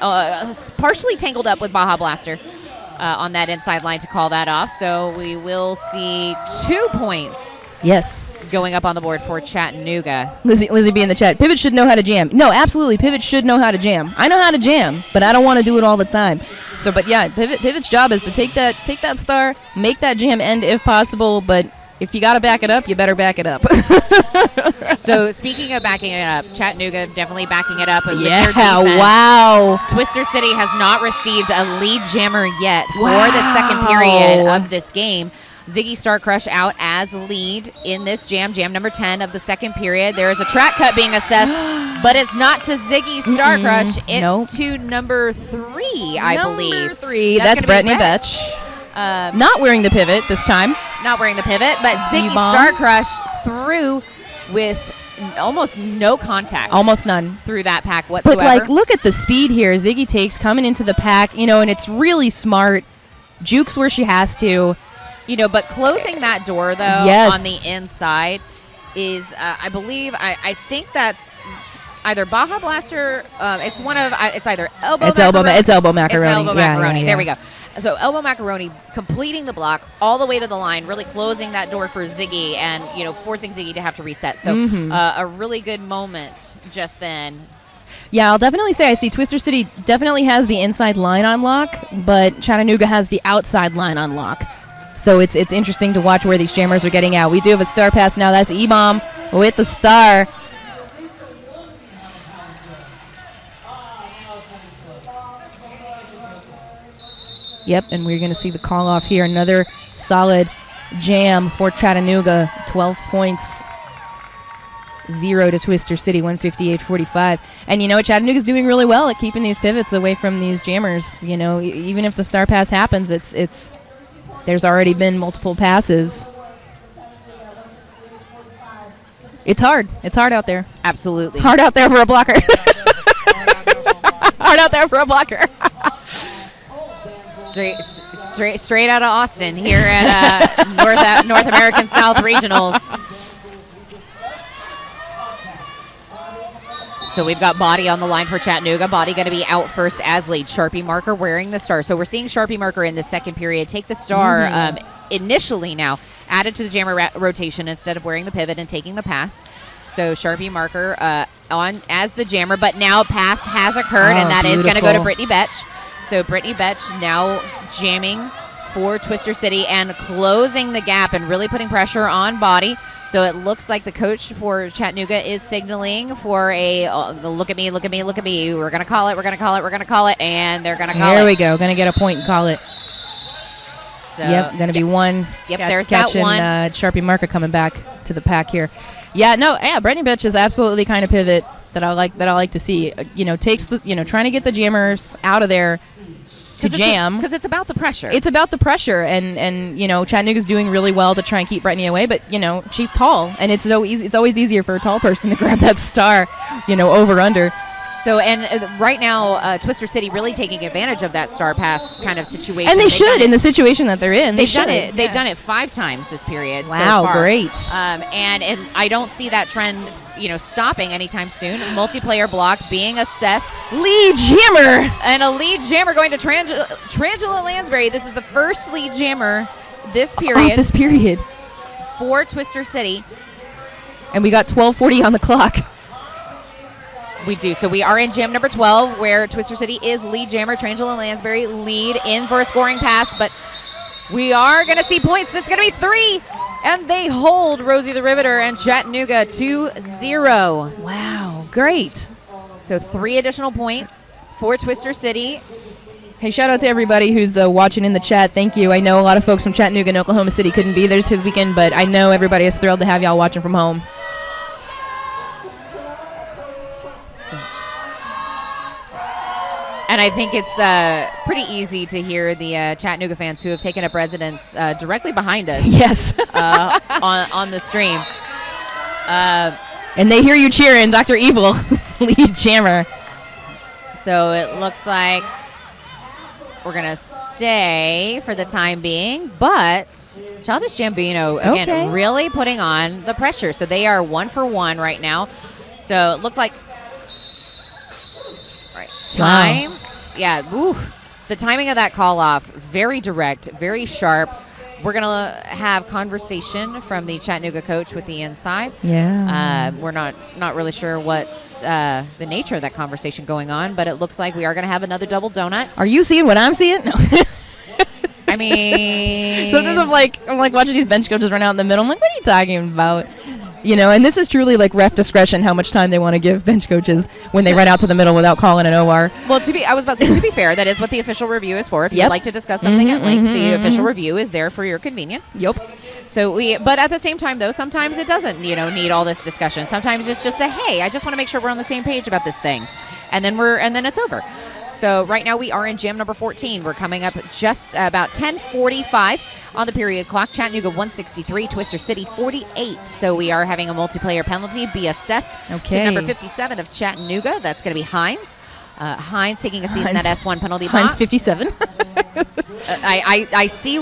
partially tangled up with Baja Blaster on that inside line to call that off. So we will see 2 points. Yes. Going up on the board for Chattanooga. Lizzie B in the chat. Pivot should know how to jam. No, absolutely. Pivot should know how to jam. I know how to jam, but I don't want to do it all the time. So, but yeah, Pivot's job is to take that star, make that jam end if possible, but if you got to back it up, you better back it up. So, speaking of backing it up, Chattanooga definitely backing it up. Yeah, wow. Twister City has not received a lead jammer yet for the second period of this game. Ziggy Starcrush out as lead in this jam number 10 of the second period. There is a track cut being assessed, but it's not to Ziggy Starcrush. It's to number 3, I believe. Number 3. That's Brittany Betch. Not wearing the pivot this time. Not wearing the pivot, but Ziggy Starcrush through with almost no contact. Almost none. Through that pack whatsoever. But, look at the speed here Ziggy takes coming into the pack, and it's really smart. Jukes where she has to. But closing that door, though, on the inside is, I believe, I think that's either Baja Blaster. It's either Elbow Macaroni. It's Elbow Macaroni. It's Elbow Macaroni. Yeah. There we go. So Elbow Macaroni completing the block all the way to the line, really closing that door for Ziggy and, forcing Ziggy to have to reset. So a really good moment just then. Yeah, I'll definitely say I see Twister City definitely has the inside line on lock, but Chattanooga has the outside line on lock. So it's interesting to watch where these jammers are getting out. We do have a star pass now. That's E-Bomb with the star. Yep, and we're going to see the call off here. Another solid jam for Chattanooga. 12 points. 0 to Twister City, 158-45. And Chattanooga's doing really well at keeping these pivots away from these jammers. Even if the star pass happens, it's there's already been multiple passes. It's hard. It's hard out there. Absolutely. Hard out there for a blocker. Hard out there for a blocker. Straight out of Austin here at North American South Regionals. So we've got Body on the line for Chattanooga. Body going to be out first as lead. Sharpie Marker wearing the star. So we're seeing Sharpie Marker in the second period take the star initially now, added to the jammer rotation instead of wearing the pivot and taking the pass. So Sharpie Marker on as the jammer, but now pass has occurred, and that is going to go to Brittany Betch. So Brittany Betch now jamming for Twister City and closing the gap and really putting pressure on Body. So it looks like the coach for Chattanooga is signaling for a look at me. We're going to call it, and they're going to call it. There we go. Going to get a point and call it. So, going to be one. Yep, there's that one. Sharpie Marker coming back to the pack here. Brittany Bitch is absolutely the kind of pivot that I like to see. Takes the, trying to get the jammers out of there to jam. Because it's about the pressure. It's about the pressure, and Chattanooga's doing really well to try and keep Brittany away, but she's tall, and it's so easy. It's always easier for a tall person to grab that star, over under. So, and right now, Twister City really taking advantage of that star pass kind of situation. And they should, in the situation that they're in. They've done it. They've done it 5 times this period. Wow, so far. Great. And I don't see that trend, stopping anytime soon. Multiplayer block being assessed. Lead jammer. And a lead jammer going to Tarantula Lansbury. This is the first lead jammer this period. For Twister City. And we got 12:40 on the clock. We do. So we are in jam number 12, where Twister City is lead jammer. Tarantula Lansbury lead in for a scoring pass, but we are going to see points. It's going to be 3, and they hold Rosie the Riveter and Chattanooga 2-0. Wow, great. So 3 additional points for Twister City. Hey, shout out to everybody who's watching in the chat. Thank you. I know a lot of folks from Chattanooga and Oklahoma City couldn't be there this weekend, but I know everybody is thrilled to have y'all watching from home. And I think it's pretty easy to hear the Chattanooga fans who have taken up residence directly behind us. Yes. on the stream. And they hear you cheering, Dr. Evil, lead jammer. So it looks like we're going to stay for the time being. But Childish Gambino, again, really putting on the pressure. So they are 1 for 1 right now. So it looked like time. Wow. Yeah. Ooh, the timing of that call off, very direct, very sharp. We're going to have conversation from the Chattanooga coach with the inside. Yeah. We're not really sure what's the nature of that conversation going on, but it looks like we are going to have another double donut. Are you seeing what I'm seeing? No. I mean, sometimes I'm like watching these bench coaches run out in the middle. I'm like, what are you talking about? And this is truly like ref discretion, how much time they want to give bench coaches when they run out to the middle without calling an OR. Well, I was about to say, to be fair, that is what the official review is for. If you'd like to discuss something at length, the official review is there for your convenience. Yep. So but at the same time, though, sometimes it doesn't, need all this discussion. Sometimes it's just hey, I just want to make sure we're on the same page about this thing, and then it's over. So right now we are in jam number 14. We're coming up just about 10:45 on the period clock. Chattanooga 163, Twister City 48. So we are having a multiplayer penalty be assessed to number 57 of Chattanooga. That's going to be Hines. Hines taking a seat in that S1 penalty box. Hines 57. I see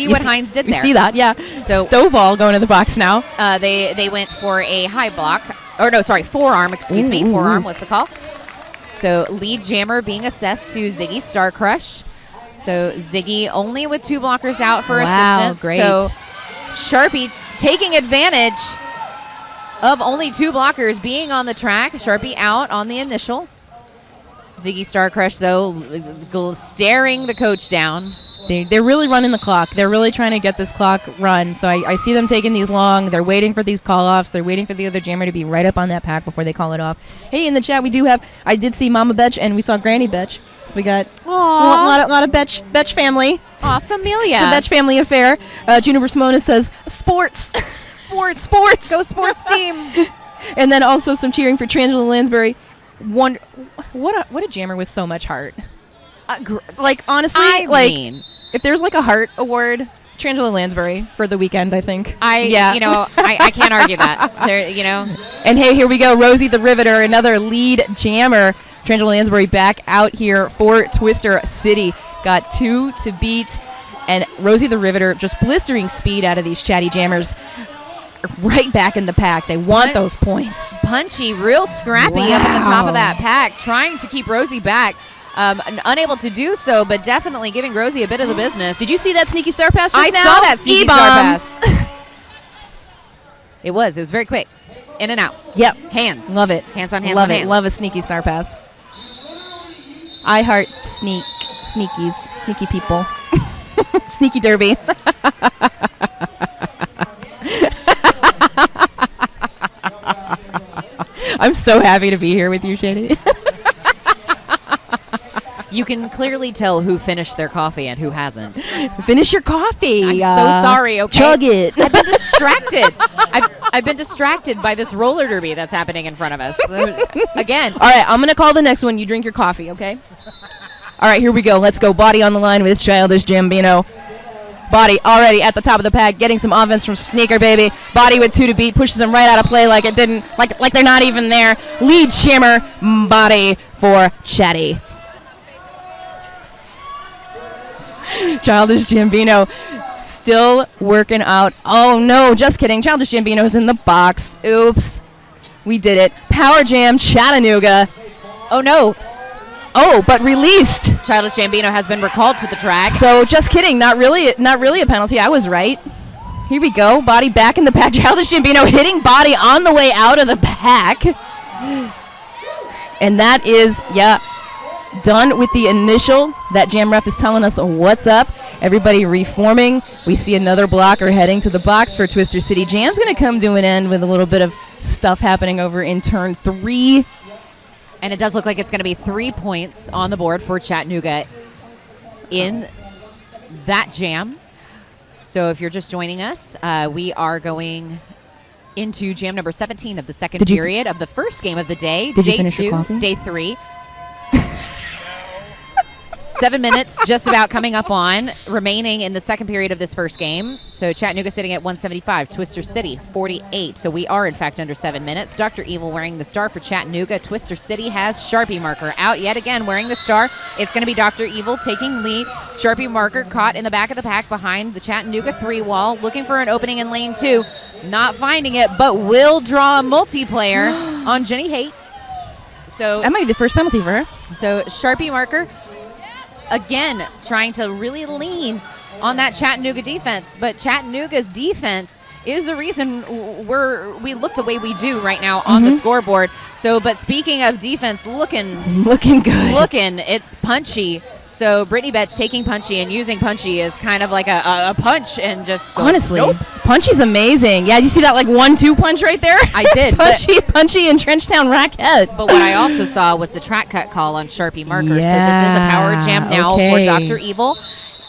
what Hines did there. You see that, yeah. So Stovall going to the box now. They went for a high block. Or no, sorry, forearm, excuse me. Forearm was the call. So lead jammer being assessed to Ziggy Star Crush. So Ziggy only with 2 blockers out for assistance. Great. So Sharpie taking advantage of only 2 blockers being on the track. Sharpie out on the initial. Ziggy Star Crush, though, staring the coach down. They're really running the clock. They're really trying to get this clock run. So I see them taking these long. They're waiting for these call-offs. They're waiting for the other jammer to be right up on that pack before they call it off. Hey, in the chat, I did see Mama Betch and we saw Granny Betch. So we got a lot of Betch family. Aw, familia. It's a Betch family affair. Juniper Simona says, sports. Sports. Go sports team. And then also some cheering for Tarantula Lansbury. What a jammer with so much heart. Honestly, if there's a heart award, Tarantula Lansbury for the weekend, I think. I can't argue that. And hey, here we go. Rosie the Riveter, another lead jammer. Tarantula Lansbury back out here for Twister City. Got 2 to beat. And Rosie the Riveter just blistering speed out of these chatty jammers. Right back in the pack. They want those points. Punchy, real scrappy up at the top of that pack, trying to keep Rosie back. Unable to do so, but definitely giving Rosie a bit of the business. Did you see that sneaky star pass just now? I saw that sneaky star pass. It was very quick. Just in and out. Yep. Hands. Love it. Hands on hands Love on it. hands. Love a sneaky star pass. I heart sneakies. Sneaky people. Sneaky derby. I'm so happy to be here with you, Shady. You can clearly tell who finished their coffee and who hasn't. Finish your coffee. I'm so sorry, okay? Chug it. I've been distracted. I've been distracted by this roller derby that's happening in front of us. Again. All right, I'm going to call the next one. You drink your coffee, okay? All right, here we go. Let's go. Body on the line with Childish Gambino. Body already at the top of the pack, getting some offense from Sneaker Baby. Body with 2 to beat, pushes him right out of play like it didn't, like they're not even there. Lead Shimmer, Body for Chatty. Childish Gambino still working out. Oh no, just kidding. Childish Gambino's in the box. Oops. We did it. Power Jam Chattanooga. Oh no. Oh, but released. Childish Gambino has been recalled to the track. So just kidding. Not really a penalty. I was right. Here we go. Body back in the pack. Childish Gambino hitting Body on the way out of the pack. And that is, done with the initial. That jam ref is telling us what's up. Everybody reforming. We see another blocker heading to the box for Twister City. Jam's going to come to an end with a little bit of stuff happening over in turn 3. And it does look like it's going to be 3 points on the board for Chattanooga in that jam. So if you're just joining us, we are going into jam number 17 of the second period of the first game of the day. Did you finish your coffee? Day 3. 7 minutes just about coming up on remaining in the second period of this first game. So Chattanooga sitting at 175, Twister City 48. So we are in fact under 7 minutes. Dr. Evil wearing the star for Chattanooga. Twister City has Sharpie marker out yet again wearing the star. It's going to be Dr. Evil taking lead. Sharpie marker caught in the back of the pack behind the Chattanooga 3 wall, looking for an opening in lane 2. Not finding it, but will draw a multiplayer on Jenny Haight. So that might be the first penalty for her. So Sharpie marker again trying to really lean on that Chattanooga defense, but Chattanooga's defense is the reason we look the way we do right now on the scoreboard. So, but speaking of defense, looking good, it's Punchy. So Brittany Betch taking Punchy and using Punchy as kind of like a punch and just going, honestly, nope. Punchy's amazing. Yeah, did you see that 1-2 punch right there? I did. Punchy in Trenchtown Racket. But what I also saw was the track cut call on Sharpie marker. Yeah, so this is a power jam now for Dr. Evil.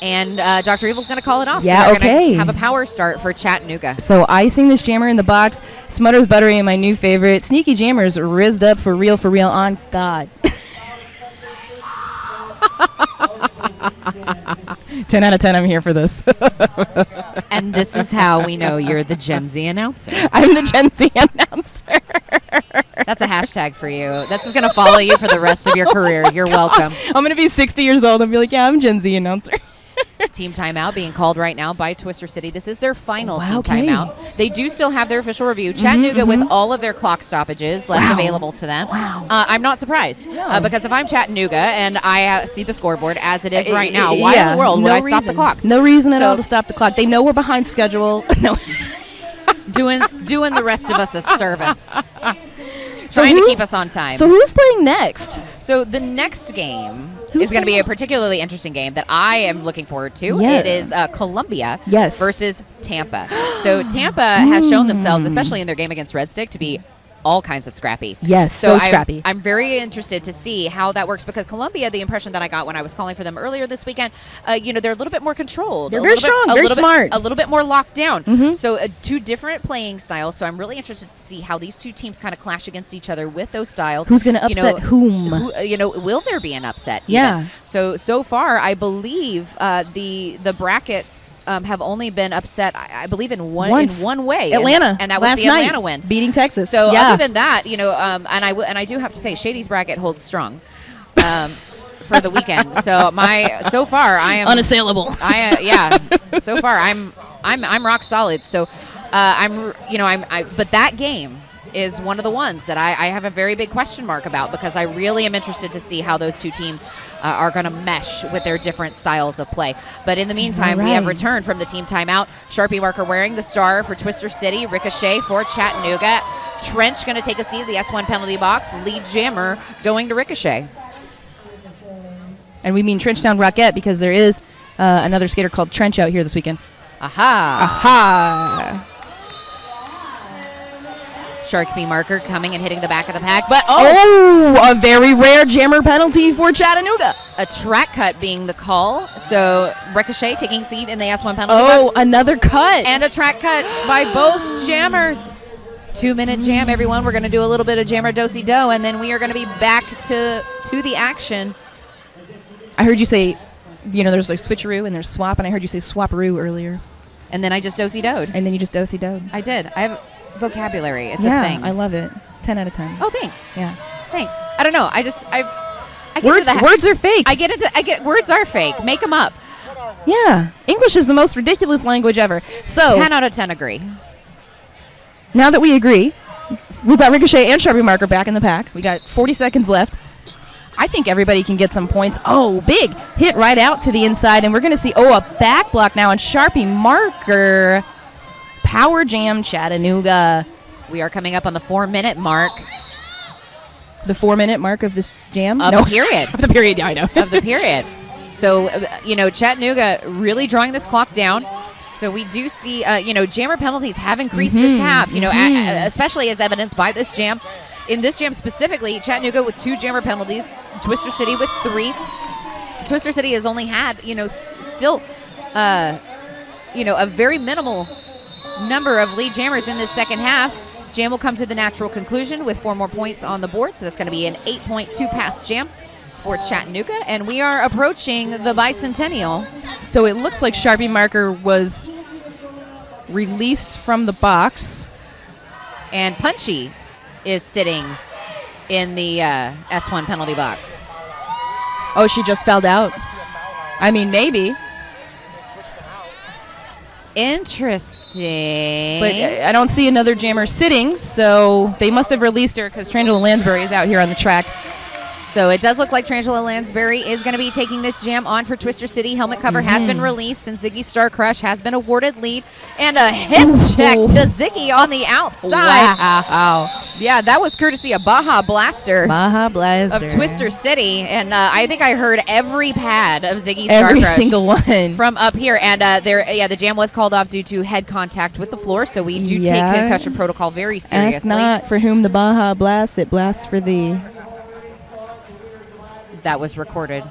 And Dr. Evil's going to call it off. Yeah, so they're going to have a power start for Chattanooga. So icing this jammer in the box. Smutters Buttery and my new favorite. Sneaky Jammers rizzed up for real on God. 10 out of 10, I'm here for this. And this is how we know you're the Gen Z announcer. I'm the Gen Z announcer. That's a hashtag for you. That's just going to follow you for the rest of your career. You're welcome. I'm going to be 60 years old and be like, yeah, I'm Gen Z announcer. Team timeout being called right now by Twister City. This is their final team timeout. They do still have their official review. Chattanooga with all of their clock stoppages left available to them. I'm not surprised because if I'm Chattanooga and I see the scoreboard as it is right now, why in the world would I stop the clock? No reason at all to stop the clock. They know we're behind schedule. No, doing the rest of us a service. Trying to keep us on time. So who's playing next? So the next game is going to be a particularly interesting game that I am looking forward to. Yeah. It is Columbia versus Tampa. So Tampa has shown themselves, especially in their game against Red Stick, to be all kinds of scrappy. Yes, so scrappy. I'm very interested to see how that works because Columbia, the impression that I got when I was calling for them earlier this weekend, they're a little bit more controlled. They're very strong, very smart. A little bit more locked down. So two different playing styles. So I'm really interested to see how these two teams kind of clash against each other with those styles. Who's going to upset whom? Will there be an upset? Yeah. Even? So far, I believe the brackets have only been upset, I believe, in one way. Atlanta. And that was the Atlanta win. Beating Texas. So other than that, and I do have to say, Shady's bracket holds strong for the weekend. So far I am unassailable. So far I'm rock solid. So but that game is one of the ones that I have a very big question mark about because I really am interested to see how those two teams are going to mesh with their different styles of play. But in the meantime, we have returned from the team timeout. Sharpie marker wearing the star for Twister City. Ricochet for Chattanooga. Trench going to take a seat in the S1 penalty box. Lead jammer going to Ricochet. And we mean Trenchtown Rockette because there is another skater called Trench out here this weekend. Aha. Sharpie marker coming and hitting the back of the pack, but a very rare jammer penalty for Chattanooga. A track cut being the call, so Ricochet taking seat in the S1 penalty box. Another cut. And a track cut by both jammers. 2-minute jam, everyone. We're going to do a little bit of jammer do-si-do, and then we are going to be back to the action. I heard you say, there's like switcheroo and there's swap, and I heard you say swaparoo earlier. And then I just do-si-doed. And then you just do-si-doed. I did. I have vocabulary. It's yeah, a thing. I love it. 10 out of 10. Oh, thanks. Yeah. Thanks. I don't know. I get Words are fake. Words are fake. Make them up. Yeah. English is the most ridiculous language ever. So 10 out of 10 agree. Now that we agree, we've got Ricochet and Sharpie Marker back in the pack. We got 40 seconds left. I think everybody can get some points. Oh, big hit right out to the inside. And we're going to see, a back block now on Sharpie Marker. Power Jam Chattanooga. We are coming up on the 4-minute mark. The 4-minute mark of this jam? The period. Of the period, yeah, I know. Of the period. So, Chattanooga really drawing this clock down. So we do see, jammer penalties have increased this half, especially as evidenced by this jam. In this jam specifically, Chattanooga with 2 jammer penalties, Twister City with 3. Twister City has only had, still, a very minimal number of lead jammers in this second half. Jam will come to the natural conclusion with 4 more points on the board, so that's going to be an 8.2 pass jam for Chattanooga, and we are approaching the bicentennial. So it looks like Sharpie Marker was released from the box. And Punchy is sitting in the S1 penalty box. Oh, she just fouled out. I mean, maybe. Interesting. But I don't see another jammer sitting, so they must have released her because Trangela Lansbury is out here on the track. So it does look like Trangela Lansbury is going to be taking this jam on for Twister City. Helmet cover has been released, and Ziggy Star Crush has been awarded lead. And a hip check to Ziggy on the outside. Wow. Yeah, that was courtesy of Baja Blaster. Of Twister City. And I think I heard every pad of Ziggy Star Crush. Every single one. From up here. And the jam was called off due to head contact with the floor. So we do take concussion protocol very seriously. Ask not for whom the Baja blasts, it blasts for thee. That was recorded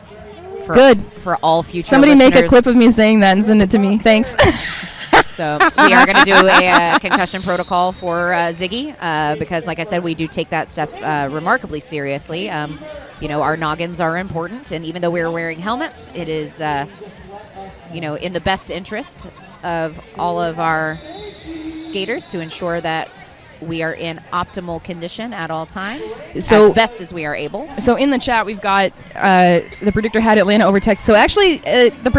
for all future Somebody listeners. make a clip of me saying that and send it to me. Thanks. So we are going to do a concussion protocol for Ziggy because, like I said, we do take that stuff remarkably seriously. Our noggins are important, and even though we're wearing helmets, it is, in the best interest of all of our skaters to ensure that we are in optimal condition at all times, as best as we are able. So in the chat, we've got the predictor had Atlanta over Texas. So actually, the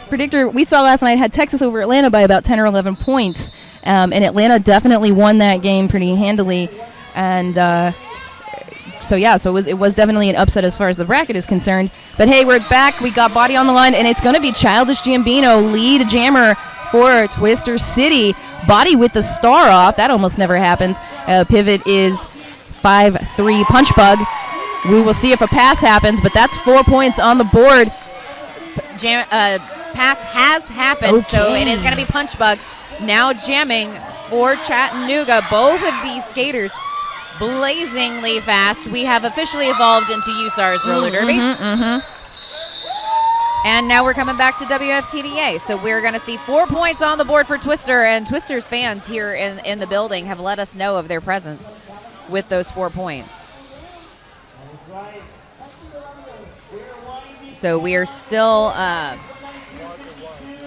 predictor we saw last night had Texas over Atlanta by about 10 or 11 points. And Atlanta definitely won that game pretty handily. And so it was definitely an upset as far as the bracket is concerned. But hey, we're back. We got Body on the line, and it's going to be Childish Gambino, lead jammer for Twister City. Body with the star off. That almost never happens. Pivot is 5-3 punch bug. We will see if a pass happens, but that's 4 points on the board. Pass has happened, so it is going to be punch bug. Now jamming for Chattanooga. Both of these skaters blazingly fast. We have officially evolved into USAR's roller derby. And now we're coming back to WFTDA. So we're going to see 4 points on the board for Twister. And Twister's fans here in the building have let us know of their presence with those 4 points. So we are still...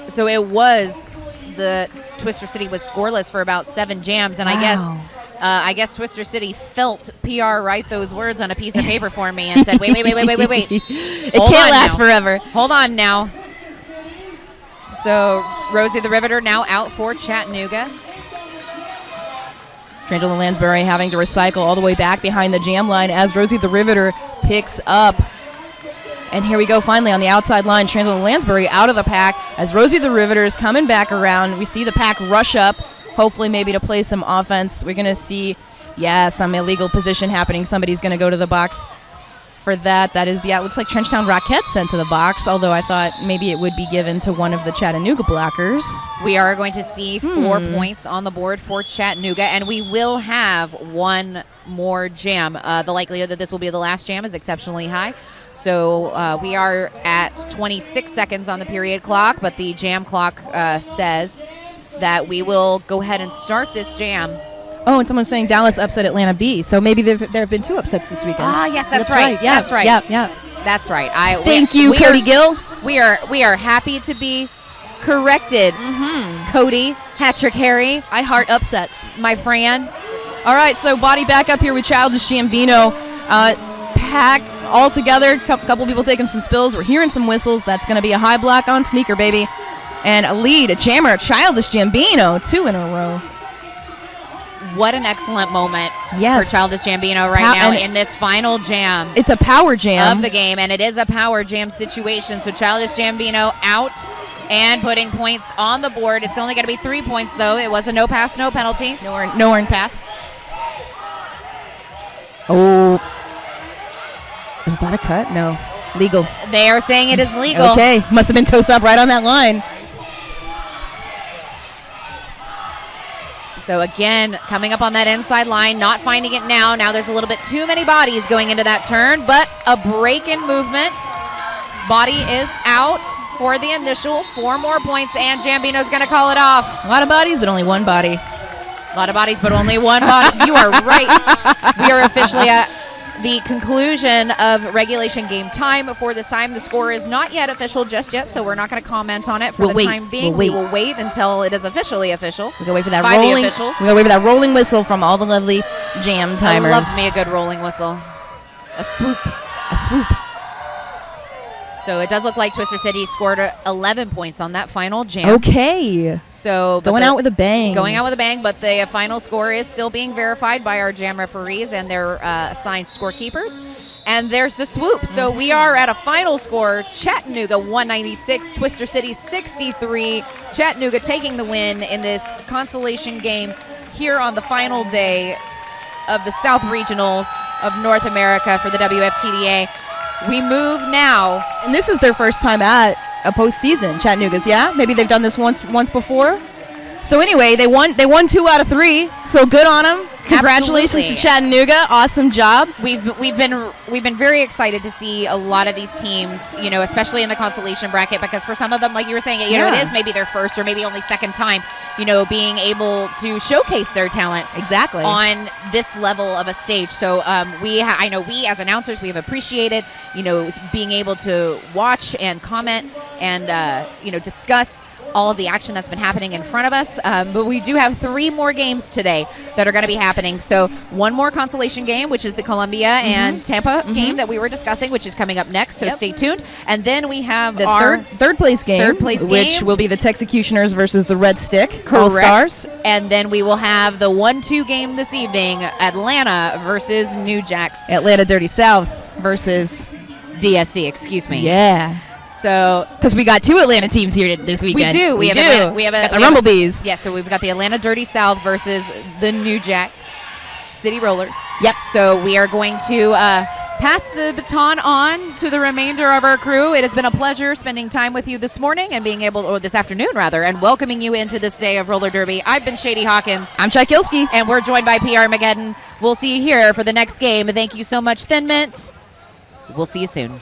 so it was... The Twister City was scoreless for about 7 jams. And I guess Twister City felt PR write those words on a piece of paper for me and said, wait. It can't last forever. Hold on now. So Rosie the Riveter now out for Chattanooga. Trangela Lansbury having to recycle all the way back behind the jam line as Rosie the Riveter picks up. And here we go finally on the outside line. Trangela Lansbury out of the pack as Rosie the Riveter is coming back around. We see the pack rush up. Hopefully maybe to play some offense. We're going to see, some illegal position happening. Somebody's going to go to the box for that. That is, it looks like Trenchtown Rockette sent to the box, although I thought maybe it would be given to one of the Chattanooga blockers. We are going to see 4 points on the board for Chattanooga, and we will have one more jam. The likelihood that this will be the last jam is exceptionally high. So we are at 26 seconds on the period clock, but the jam clock says that we will go ahead and start this jam. Oh, and someone's saying Dallas upset Atlanta B. So maybe there have been 2 upsets this weekend. Ah, yes, that's right. Yeah, that's right. Yeah. That's right. Thank you, Cody Gill. We are happy to be corrected. Cody, Patrick Harry, I heart upsets. my friend. All right, so body back up here with Childish Gambino. Pack all together. Couple people taking some spills. We're hearing some whistles. That's going to be a high block on Sneaker, baby. And a lead, a jammer, Childish Gambino, 2 in a row. What an excellent moment Yes. for Childish Gambino right now in this final jam It's a power jam. of the game, and it is a power jam situation. So Childish Gambino out and putting points on the board. It's only going to be 3 points, though. It was a no pass, no penalty. No earned pass. Oh. Is that a cut? No. Legal. They are saying it is legal. Okay. Must have been toast up right on that line. So again, coming up on that inside line, not finding it now. Now there's a little bit too many bodies going into that turn, but a break in movement. Body is out for the initial 4 more points, and Gambino's going to call it off. A lot of bodies, but only one body. A lot of bodies, but only one body. You are right. We are officially at the conclusion of regulation game time. For this time, the score is not yet official just yet, so we're not going to comment on it for the time being. We will wait until it is officially official. We're gonna wait for that by rolling. the officials. We're gonna wait for that rolling whistle from all the lovely jam timers. I love me a good rolling whistle. A swoop. A swoop. So it does look like Twister City scored 11 points on that final jam. Okay. So Going out with a bang. Going out with a bang, but the final score is still being verified by our jam referees and their assigned scorekeepers. And there's the swoop. So we are at a final score, Chattanooga 196, Twister City 63. Chattanooga taking the win in this consolation game here on the final day of the South Regionals of North America for the WFTDA. We move now. And this is their first time at a postseason, Chattanooga's, yeah? Maybe they've done this once before. So anyway, they won 2 out of 3. So good on them. Congratulations Absolutely. to Chattanooga. Awesome job. We've been very excited to see a lot of these teams, you know, especially in the consolation bracket, because for some of them, like you were saying, you know, it is maybe their first or maybe only second time, you know, being able to showcase their talents Exactly. on this level of a stage. So I know we as announcers, we have appreciated, you know, being able to watch and comment and you know, discuss all of the action that's been happening in front of us. But we do have 3 more games today that are going to be happening. So 1 more consolation game, which is the Columbia and Tampa game that we were discussing, which is coming up next. So stay tuned. And then we have The our third place game, which game. will be the Texecutioners versus the Red Stick Correct. All Stars. And then we will have the 1-2 game this evening, Atlanta versus New Jacks. Atlanta Dirty South versus DSC, excuse me. Yeah. So Because we got 2 Atlanta teams here this weekend. we do. We have got the Rumblebees. Yeah, so we've got the Atlanta Dirty South versus the New Jacks City Rollers. Yep. So we are going to pass the baton on to the remainder of our crew. It has been a pleasure spending time with you this morning and being able, or this afternoon rather, and welcoming you into this day of roller derby. I've been Shady Hawkins. I'm Chuck Kilski. And we're joined by PR Armageddon. We'll see you here for the next game. Thank you so much, Thin Mint. We'll see you soon.